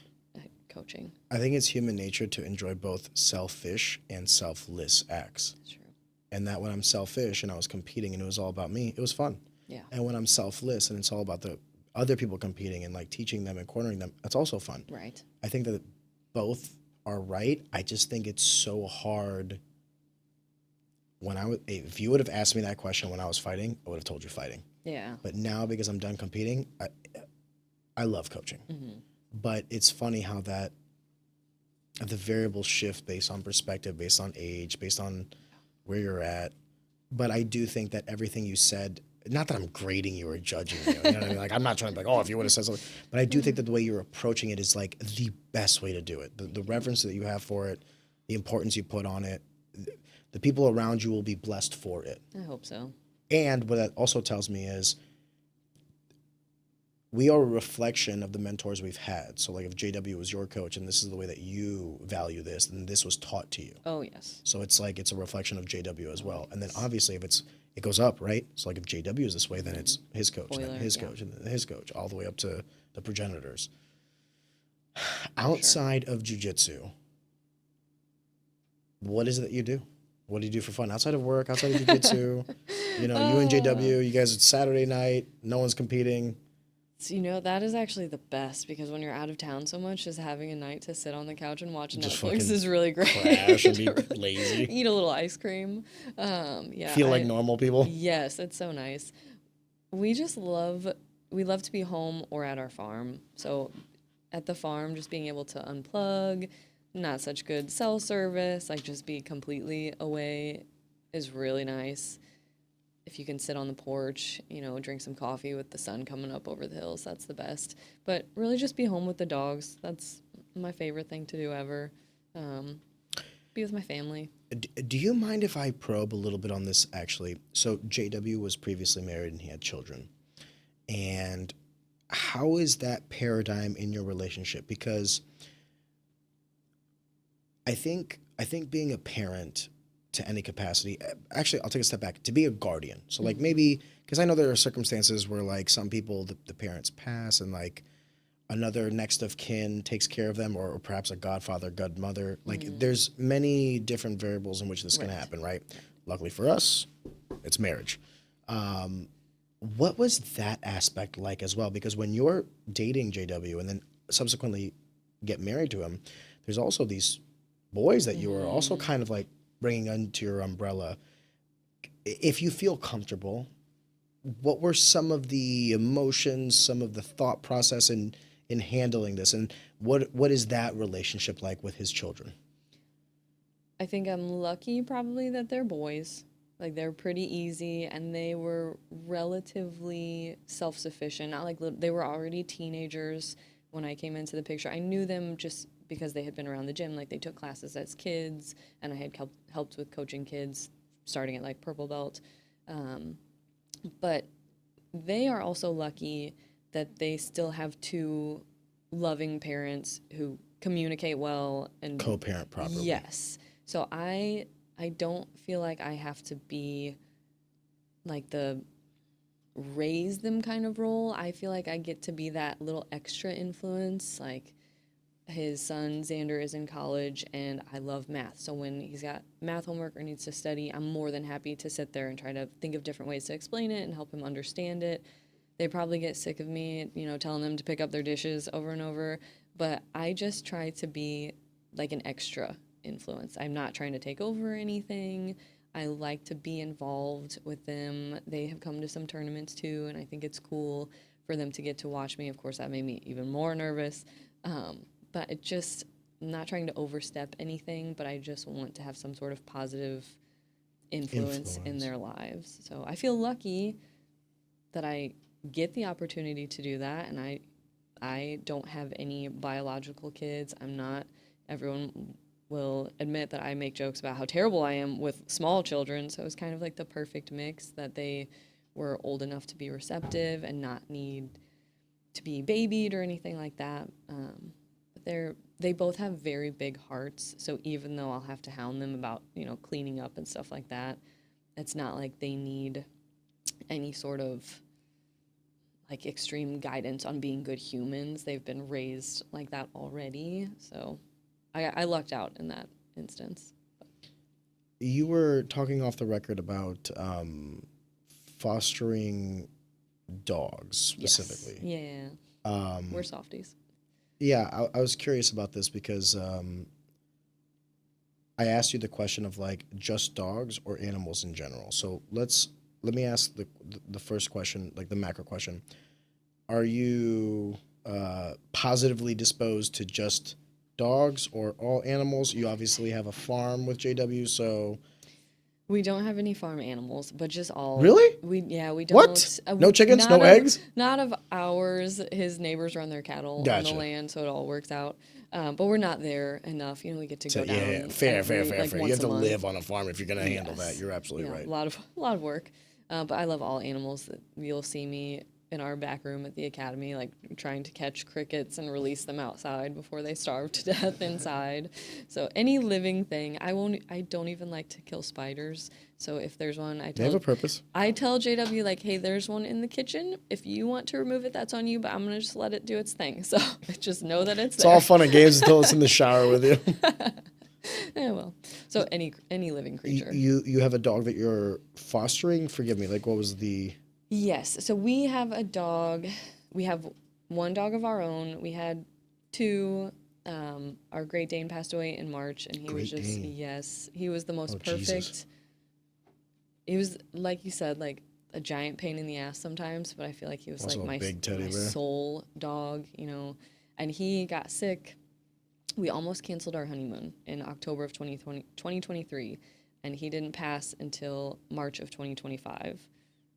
coaching. I think it's human nature to enjoy both selfish and selfless acts. That's true. And that when I'm selfish and I was competing and it was all about me, it was fun. Yeah. And when I'm selfless and it's all about the other people competing and like teaching them and cornering them, that's also fun. Right. I think that both are right. I just think it's so hard. If you would have asked me that question when I was fighting, I would have told you fighting. Yeah. But now because I'm done competing, I love coaching. Mm-hmm. But it's funny how the variables shift based on perspective, based on age, based on where you're at. But I do think that everything you said not that I'm grading you or judging you. You know what I mean? Like, I'm not trying to be like, oh, if you would have said something. But I do think that the way you're approaching it is like the best way to do it. The reverence that you have for it, the importance you put on it, the people around you will be blessed for it. I hope so. And what that also tells me is we are a reflection of the mentors we've had. So like if JW was your coach and this is the way that you value this, then this was taught to you. Oh, yes. So it's like it's a reflection of JW as well. And then obviously if it goes up, right? So like if JW is this way, then it's his coach, and then his coach, and then his coach, all the way up to the progenitors. Outside of jiu-jitsu, what is it that you do? What do you do for fun? Outside of work, outside of jiu-jitsu, you and JW, you guys, it's Saturday night, no one's competing. So, that is actually the best because when you're out of town so much, just having a night to sit on the couch and watch Just Netflix is really great. Crash and be lazy. Eat a little ice cream. Yeah. Feel like normal people. Yes, it's so nice. We love to be home or at our farm. So at the farm, just being able to unplug, not such good cell service, like just be completely away is really nice. If you can sit on the porch, drink some coffee with the sun coming up over the hills, that's the best. But really just be home with the dogs. That's my favorite thing to do ever. Be with my family. Do you mind if I probe a little bit on this, actually? So JW was previously married and he had children. And how is that paradigm in your relationship? Because I think being a parent to any capacity, actually, I'll take a step back, to be a guardian. So like maybe, because I know there are circumstances where like some people, the parents pass and like another next of kin takes care of them, or perhaps a godfather, godmother. Like there's many different variables in which this can happen, right? Luckily for us, it's marriage. What was that aspect like as well? Because when you're dating JW and then subsequently get married to him, there's also these boys that you are also kind of like bringing under your umbrella. If you feel comfortable, what were some of the emotions, some of the thought process in handling this, and what is that relationship like with his children? I think I'm lucky probably that they're boys. Like they're pretty easy and they were relatively self-sufficient. Not like they were already teenagers when I came into the picture. I knew them just because they had been around the gym. Like they took classes as kids and I had helped with coaching kids starting at like purple belt. But they are also lucky that they still have two loving parents who communicate well and co-parent properly. Yes. So I don't feel like I have to be like the raise them kind of role. I feel like I get to be that little extra influence. Like his son Xander is in college and I love math. So when he's got math homework or needs to study, I'm more than happy to sit there and try to think of different ways to explain it and help him understand it. They probably get sick of me, telling them to pick up their dishes over and over, but I just try to be like an extra influence. I'm not trying to take over anything. I like to be involved with them. They have come to some tournaments too, and I think it's cool for them to get to watch me. Of course, that made me even more nervous, but it just, I'm not trying to overstep anything, but I just want to have some sort of positive influence in their lives. So I feel lucky that I get the opportunity to do that, and I don't have any biological kids. Everyone will admit that I make jokes about how terrible I am with small children, so it was kind of like the perfect mix that they were old enough to be receptive and not need to be babied or anything like that. But they both have very big hearts, so even though I'll have to hound them about, cleaning up and stuff like that, it's not like they need any sort of like extreme guidance on being good humans. They've been raised like that already, so I lucked out in that instance. You were talking off the record about fostering dogs specifically. Yes. Yeah. We're softies. Yeah, I was curious about this because I asked you the question of like just dogs or animals in general. So let me ask the first question, like the macro question. Are you positively disposed to just dogs or all animals? You obviously have a farm with JW, so We don't have any farm animals, but just all. Really? We don't. What? No chickens? No eggs? Not of ours. His neighbors run their cattle on Gotcha. the land, so it all works out. But we're not there enough. You know, we get to go down. Yeah, fair. Like You once have to a month. live on a farm if you're gonna handle that. You're absolutely right. A lot of work. But I love all animals. That you'll see me in our back room at the academy, like trying to catch crickets and release them outside before they starve to death inside. So any living thing, I don't even like to kill spiders. So if there's one, They have a purpose. I tell JW, like, hey, there's one in the kitchen. If you want to remove it, that's on you, but I'm gonna just let it do its thing. So just know that it's there. All fun and games until it's in the shower with you. Yeah, well. So any living creature. You have a dog that you're fostering? Forgive me. Like, what was the? Yes. So we have a dog. We have one dog of our own. We had two. Our Great Dane passed away in March, and he was just he was the most perfect. Jesus. He was, like you said, like a giant pain in the ass sometimes, but I feel like he was Also like a big teddy my bear. soul dog, you know. And he got sick. We almost canceled our honeymoon in October of 2023, and he didn't pass until March of 2025.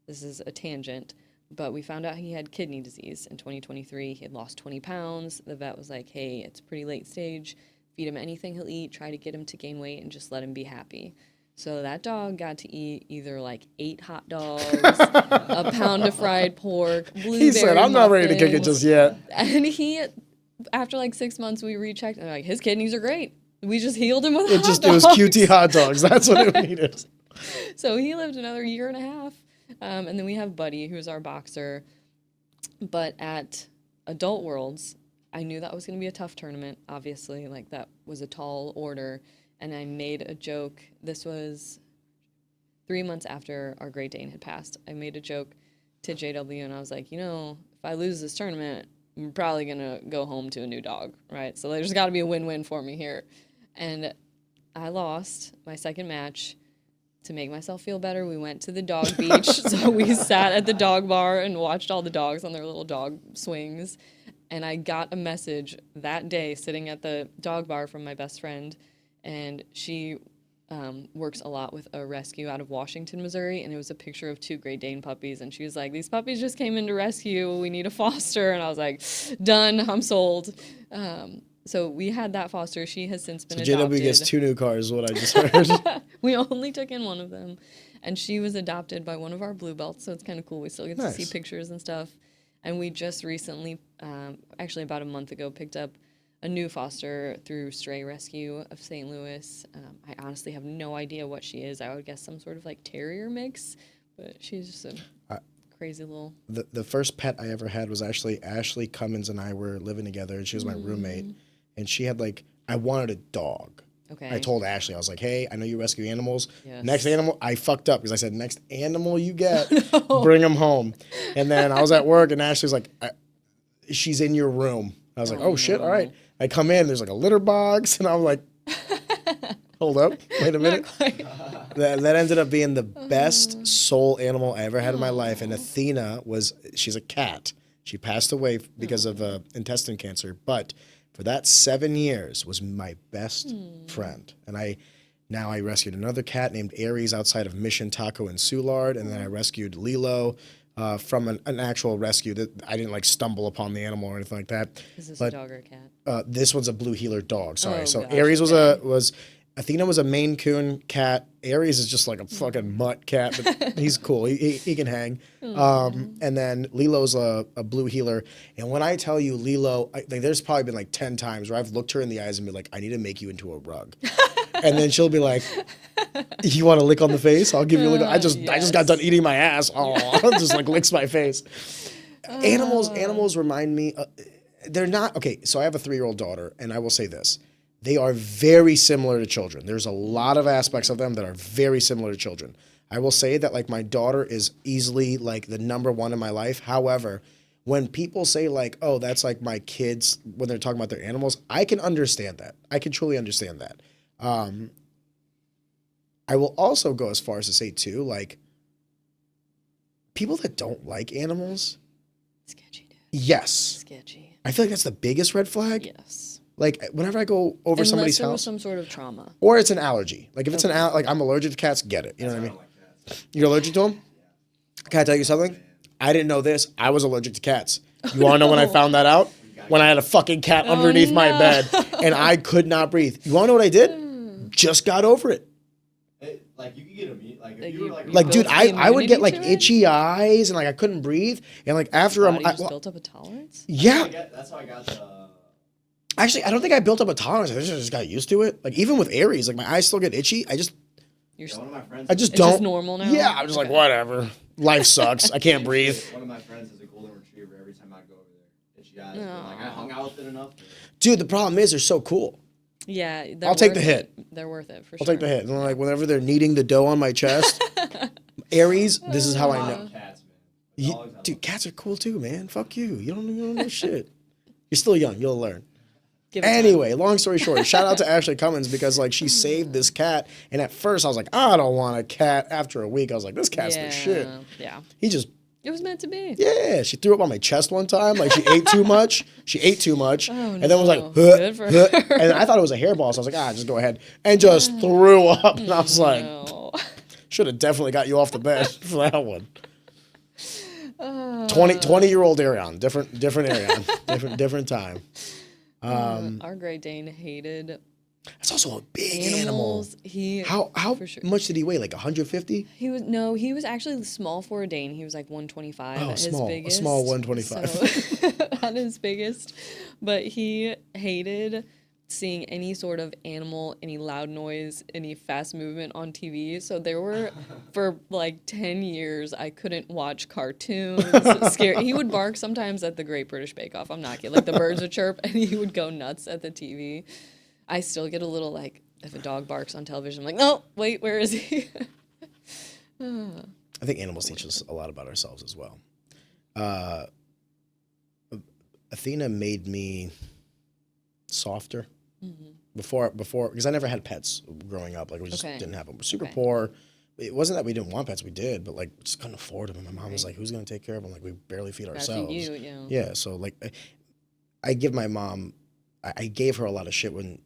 This is a tangent, but we found out he had kidney disease in 2023. He had lost 20 pounds. The vet was like, hey, it's pretty late stage. Feed him anything he'll eat. Try to get him to gain weight and just let him be happy. So that dog got to eat either like 8 hot dogs, a pound of fried pork, blueberry He said, "I'm not ready to kick it just yet." And he, after like 6 months, we rechecked, and they're like, his kidneys are great. We just healed him with It hot was dogs. QT hot dogs. That's what it needed. So he lived another year and a half. And then we have Buddy, who's our boxer. But at Adult Worlds, I knew that was going to be a tough tournament, obviously. Like, that was a tall order. And I made a joke. This was 3 months after our Great Dane had passed. I made a joke to JW, and I was like, you know, if I lose this tournament, I'm probably going to go home to a new dog, right? So there's got to be a win-win for me here. And I lost my second match. To make myself feel better, we went to the dog beach. So we sat at the dog bar and watched all the dogs on their little dog swings. And I got a message that day sitting at the dog bar from my best friend. And she works a lot with a rescue out of Washington, Missouri. And it was a picture of 2 Great Dane puppies. And she was like, these puppies just came into rescue. We need a foster. And I was like, done. I'm sold. So we had that foster. She has since been adopted. JW gets 2 new cars, is what I just heard. We only took in one of them. And she was adopted by one of our blue belts, so it's kind of cool. We still get to see pictures and stuff. And we just recently, actually about a month ago, picked up a new foster through Stray Rescue of St. Louis. I honestly have no idea what she is. I would guess some sort of like terrier mix, but she's just a crazy little... The first pet I ever had was actually Ashley Cummins and I were living together, and she was my roommate. And she had I wanted a dog. Okay. I told Ashley, I was like, hey, I know you rescue animals. Yes. Next animal, I fucked up because I said, next animal you get, bring him home. And then I was at work, and Ashley's like, she's in your room. I was like, oh, shit, all right. I come in, there's like a litter box, and I'm like, hold up, wait a minute. That ended up being the best soul animal I ever had in my life. And Athena she's a cat. She passed away because of intestine cancer, but for that 7 years was my best friend. And I rescued another cat named Aries outside of Mission Taco in Soulard, and then I rescued Lilo from an actual rescue that I didn't stumble upon the animal or anything like that. Is this a dog or a cat? This one's a blue heeler dog. Sorry. Oh, So gosh, Aries was Athena was a Maine Coon cat. Aries is just like a fucking mutt cat, but he's cool. He can hang. And then Lilo's a blue heeler. And when I tell you Lilo, there's probably been 10 times where I've looked her in the eyes and been like, I need to make you into a rug. And then she'll be like, you want to lick on the face? I'll give you a lick. I just got done eating my ass. Oh, just licks my face. Animals remind me, they're not, okay, so I have a 3-year-old daughter, and I will say this. They are very similar to children. There's a lot of aspects of them that are very similar to children. I will say that my daughter is easily the number one in my life. However, when people say oh, that's my kids when they're talking about their animals, I can understand that. I can truly understand that. I will also go as far as to say too, people that don't like animals. Sketchy, dude. Yes. Sketchy. I feel like that's the biggest red flag. Yes. Like whenever I go over Unless somebody's there was house, some sort of trauma. or it's an allergy. Like if it's like I'm allergic to cats, get it. You know what I mean? You're allergic to them? Can I tell you something? I didn't know this. I was allergic to cats. You want to know when I found that out? When I had a fucking cat underneath my bed and I could not breathe. You want to know what I did? Just got over it. Like you could get like if you were Like, dude, built the I would get like immunity to it? itchy eyes and like I couldn't breathe. And like after Body just built up a tolerance? yeah. That's how I got the. Actually, I don't think I built up a tolerance. I just got used to it. Like even with Aries, like my eyes still get itchy. I just One of my friends. I just It's don't. just normal now? Yeah, I'm just like whatever. Life sucks. I can't breathe. One of my friends is a golden retriever. Every time I go over there, itchy eyes. Like I hung out with it enough. Dude, the problem is they're so cool. Yeah. I'll take the hit. They're worth it for I'll sure. take the hit. And like whenever they're kneading the dough on my chest, Aries, this is how I know. Cats, man. Dude, cats are cool too, man. Fuck you. You don't know shit. You're still young. You'll learn. Give it time. Anyway, long story short, shout out to Ashley Cummins because like she saved this cat. And at first I was like, I don't want a cat. After a week, I was like, this cat's the shit. Yeah. He just It was meant to be. yeah, she threw up on my chest one time. Like she ate too much. And then was like, huh, Good for huh. her. And I thought it was a hairball, so I was like, just go ahead. And just threw up. And I was like, No. should have definitely got you off the bed for that one. 20-year-old Arion, different Arion, different time. Our Great Dane hated That's also a big animal. animals. He How for sure. much did he weigh? Like 150? He was actually small for a Dane. He was like 125 Oh, at his small. biggest. A small 125. So, at his biggest. But he hated seeing any sort of animal, any loud noise, any fast movement on TV. So there were, for like 10 years, I couldn't watch cartoons. He would bark sometimes at the Great British Bake Off. I'm not kidding. Like the birds would chirp and he would go nuts at the TV. I still get a little like, if a dog barks on television, I'm like, no, wait, where is he? I think animals teach us a lot about ourselves as well. Athena made me softer before because I never had pets growing up. Like we just didn't have them. We're super poor. It wasn't that we didn't want pets. We did, but like we just couldn't afford them. And my mom was like, "Who's gonna take care of them?" Like we barely feed ourselves. Feed you, Yeah. So like, I give my mom. I gave her a lot of shit when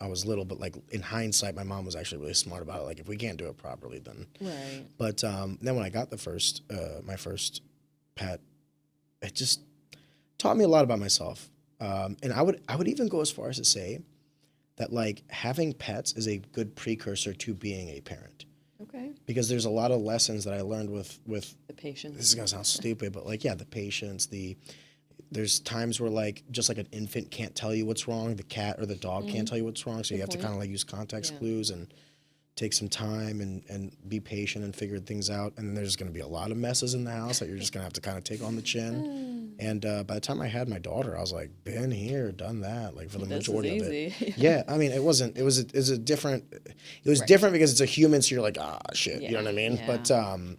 I was little, but like in hindsight, my mom was actually really smart about it. Like if we can't do it properly, then right. But then when I got my first pet, it just taught me a lot about myself. And I would even go as far as to say that like having pets is a good precursor to being a parent. Okay. Because there's a lot of lessons that I learned with The patience. this is gonna sound stupid, but like the patience, there's times where like just like an infant can't tell you what's wrong, the cat or the dog can't tell you what's wrong, so you have to kind of like use context clues and take some time and be patient and figure things out. And then there's going to be a lot of messes in the house that you're just going to have to kind of take on the chin. And by the time I had my daughter, I was like, been here, done that, like for the majority of it. Yeah, I mean, it was different because it's a human, so you're like, shit, you know what I mean? Yeah. But and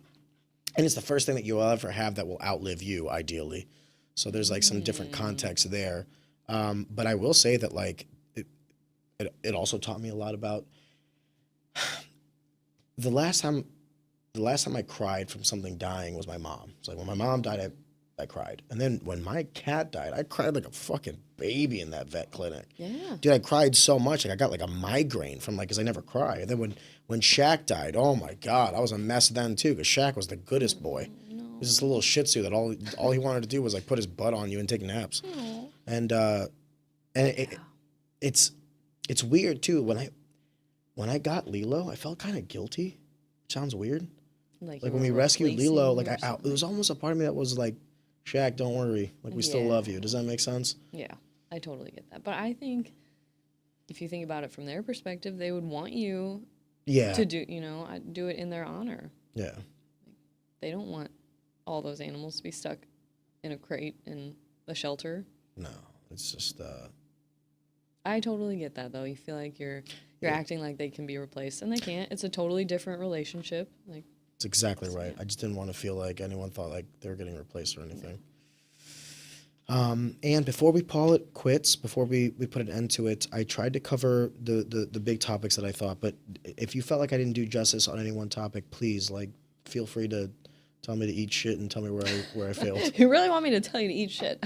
it's the first thing that you'll ever have that will outlive you, ideally. So there's like some different context there. But I will say that like it also taught me a lot about the last time I cried from something dying was my mom. It's like when my mom died, I cried. And then when my cat died, I cried like a fucking baby in that vet clinic. Yeah. Dude, I cried so much. Like I got like a migraine from like, cause I never cry. And then when Shaq died, oh my God, I was a mess then too. Cause Shaq was the goodest boy. He was this little shih tzu that all he wanted to do was like put his butt on you and take naps. Aww. And it's weird too. When I got Lilo, I felt kind of guilty. Sounds weird. Like when we rescued Lilo, like it was almost a part of me that was like, Shaq, don't worry. Like we still love you. Does that make sense? Yeah, I totally get that. But I think if you think about it from their perspective, they would want you to do it in their honor. Yeah. They don't want all those animals to be stuck in a crate in a shelter. No, it's just I totally get that though. You feel like you're acting like they can be replaced and they can't. It's a totally different relationship. Like it's exactly right. I just didn't want to feel like anyone thought like they were getting replaced or anything. And before we call it quits, before we put an end to it, I tried to cover the big topics that I thought, but if you felt like I didn't do justice on any one topic, please like feel free to tell me to eat shit and tell me where I failed. You really want me to tell you to eat shit?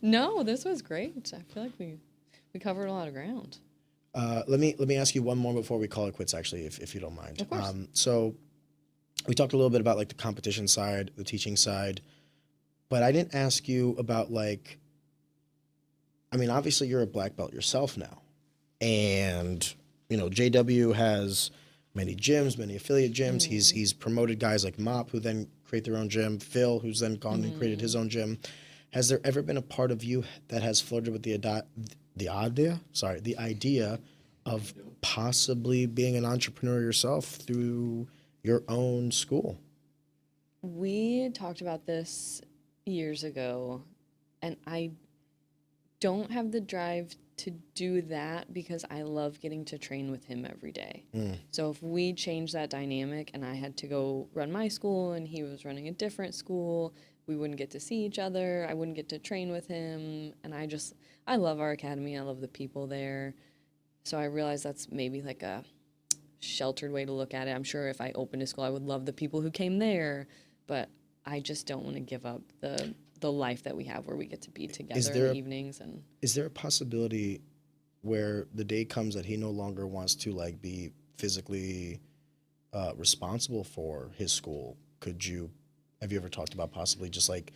No, this was great. I feel like we We covered a lot of ground. Let me ask you one more before we call it quits, actually, if you don't mind. Of course. So we talked a little bit about like the competition side, the teaching side, but I didn't ask you about like, I mean, obviously you're a black belt yourself now, and you know JW has many gyms, many affiliate gyms. He's promoted guys like Mop, who then create their own gym. Phil, who's then gone and created his own gym. Has there ever been a part of you that has flirted with the idea of possibly being an entrepreneur yourself through your own school? We talked about this years ago, and I don't have the drive to do that because I love getting to train with him every day. So if we change that dynamic and I had to go run my school and he was running a different school, we wouldn't get to see each other. I wouldn't get to train with him. And I love our academy. I love the people there. So I realize that's maybe like a sheltered way to look at it. I'm sure if I opened a school, I would love the people who came there, but I just don't want to give up the life that we have where we get to be together in the evenings. And is there a possibility where the day comes that he no longer wants to like be physically responsible for his school? Have you ever talked about possibly just like,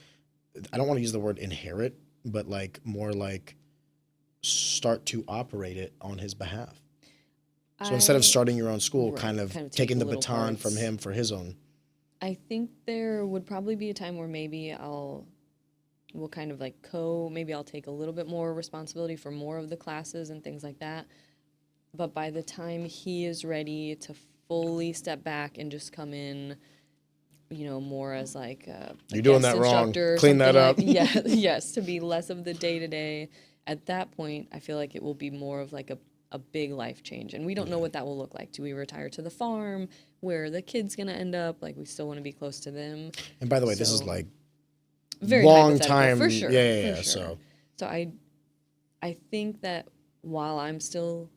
I don't want to use the word inherit, but like more like start to operate it on his behalf? So instead of starting your own school, Right, kind of take taking the little baton parts. from him for his own. I think there would probably be a time where maybe we'll kind of like maybe I'll take a little bit more responsibility for more of the classes and things like that. But by the time he is ready to fully step back and just come in, you know, more as like a You're doing guest that wrong. instructor or Clean that something up. yes, to be less of the day-to-day. At that point, I feel like it will be more of like a big life change. And we don't know what that will look like. Do we retire to the farm? Where are the kids going to end up? Like, we still want to be close to them. And by the way, this is So- like Very long hypothetical, time. for sure. Yeah. For sure. So I think that while I'm still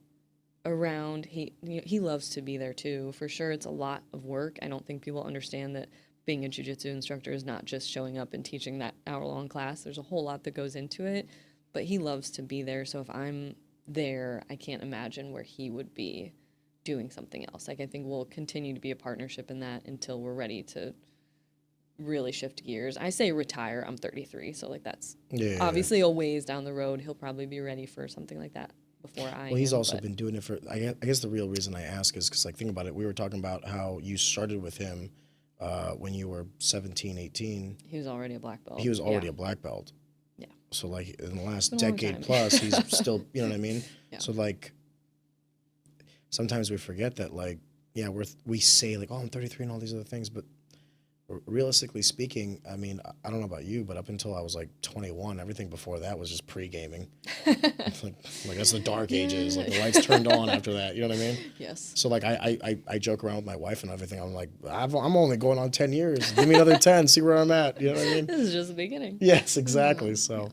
around, he loves to be there too. For sure, it's a lot of work. I don't think people understand that being a jiu-jitsu instructor is not just showing up and teaching that hour-long class. There's a whole lot that goes into it, but he loves to be there. So if I'm there, I can't imagine where he would be doing something else. Like, I think we'll continue to be a partnership in that until we're ready to really shift gears. I say retire. I'm 33, so like that's obviously a ways down the road. He'll probably be ready for something like that before I Well, he's am, also but been doing it for, I guess the real reason I ask is because, like, think about it. We were talking about how you started with him when you were 17, 18. he was already a black belt. He was already Yeah. a black belt. Yeah. So, like, in the last been a long decade time. plus, he's still, you know what I mean? Yeah. So, like, sometimes we forget that, like, yeah, we say, like, oh, I'm 33 and all these other things, but realistically speaking, I mean, I don't know about you, but up until I was like 21, everything before that was just pre-gaming. like that's the dark ages. Like the lights turned on after that. You know what I mean? Yes. So like I joke around with my wife and everything. I'm like, I'm only going on 10 years. Give me another 10. See where I'm at. You know what I mean? This is just the beginning. Yes, exactly. So,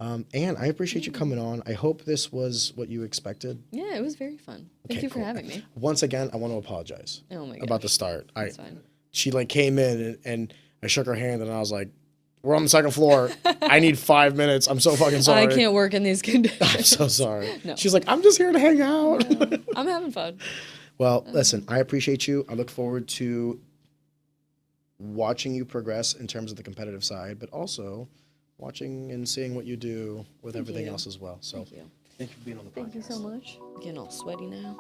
Anne, I appreciate you coming on. I hope this was what you expected. Yeah, it was very fun. Thank Okay, you for cool. having me. Once again, I want to apologize Oh my about gosh. the start. That's fine. She like came in and I shook her hand and I was like, we're on the second floor. I need 5 minutes. I'm so fucking sorry. I can't work in these conditions. I'm so sorry. No. She's like, I'm just here to hang out. I'm having fun. Well, listen, I appreciate you. I look forward to watching you progress in terms of the competitive side, but also watching and seeing what you do with everything you. else as well. So Thank you. thank you for being on the podcast. Thank you so much. I'm getting all sweaty now.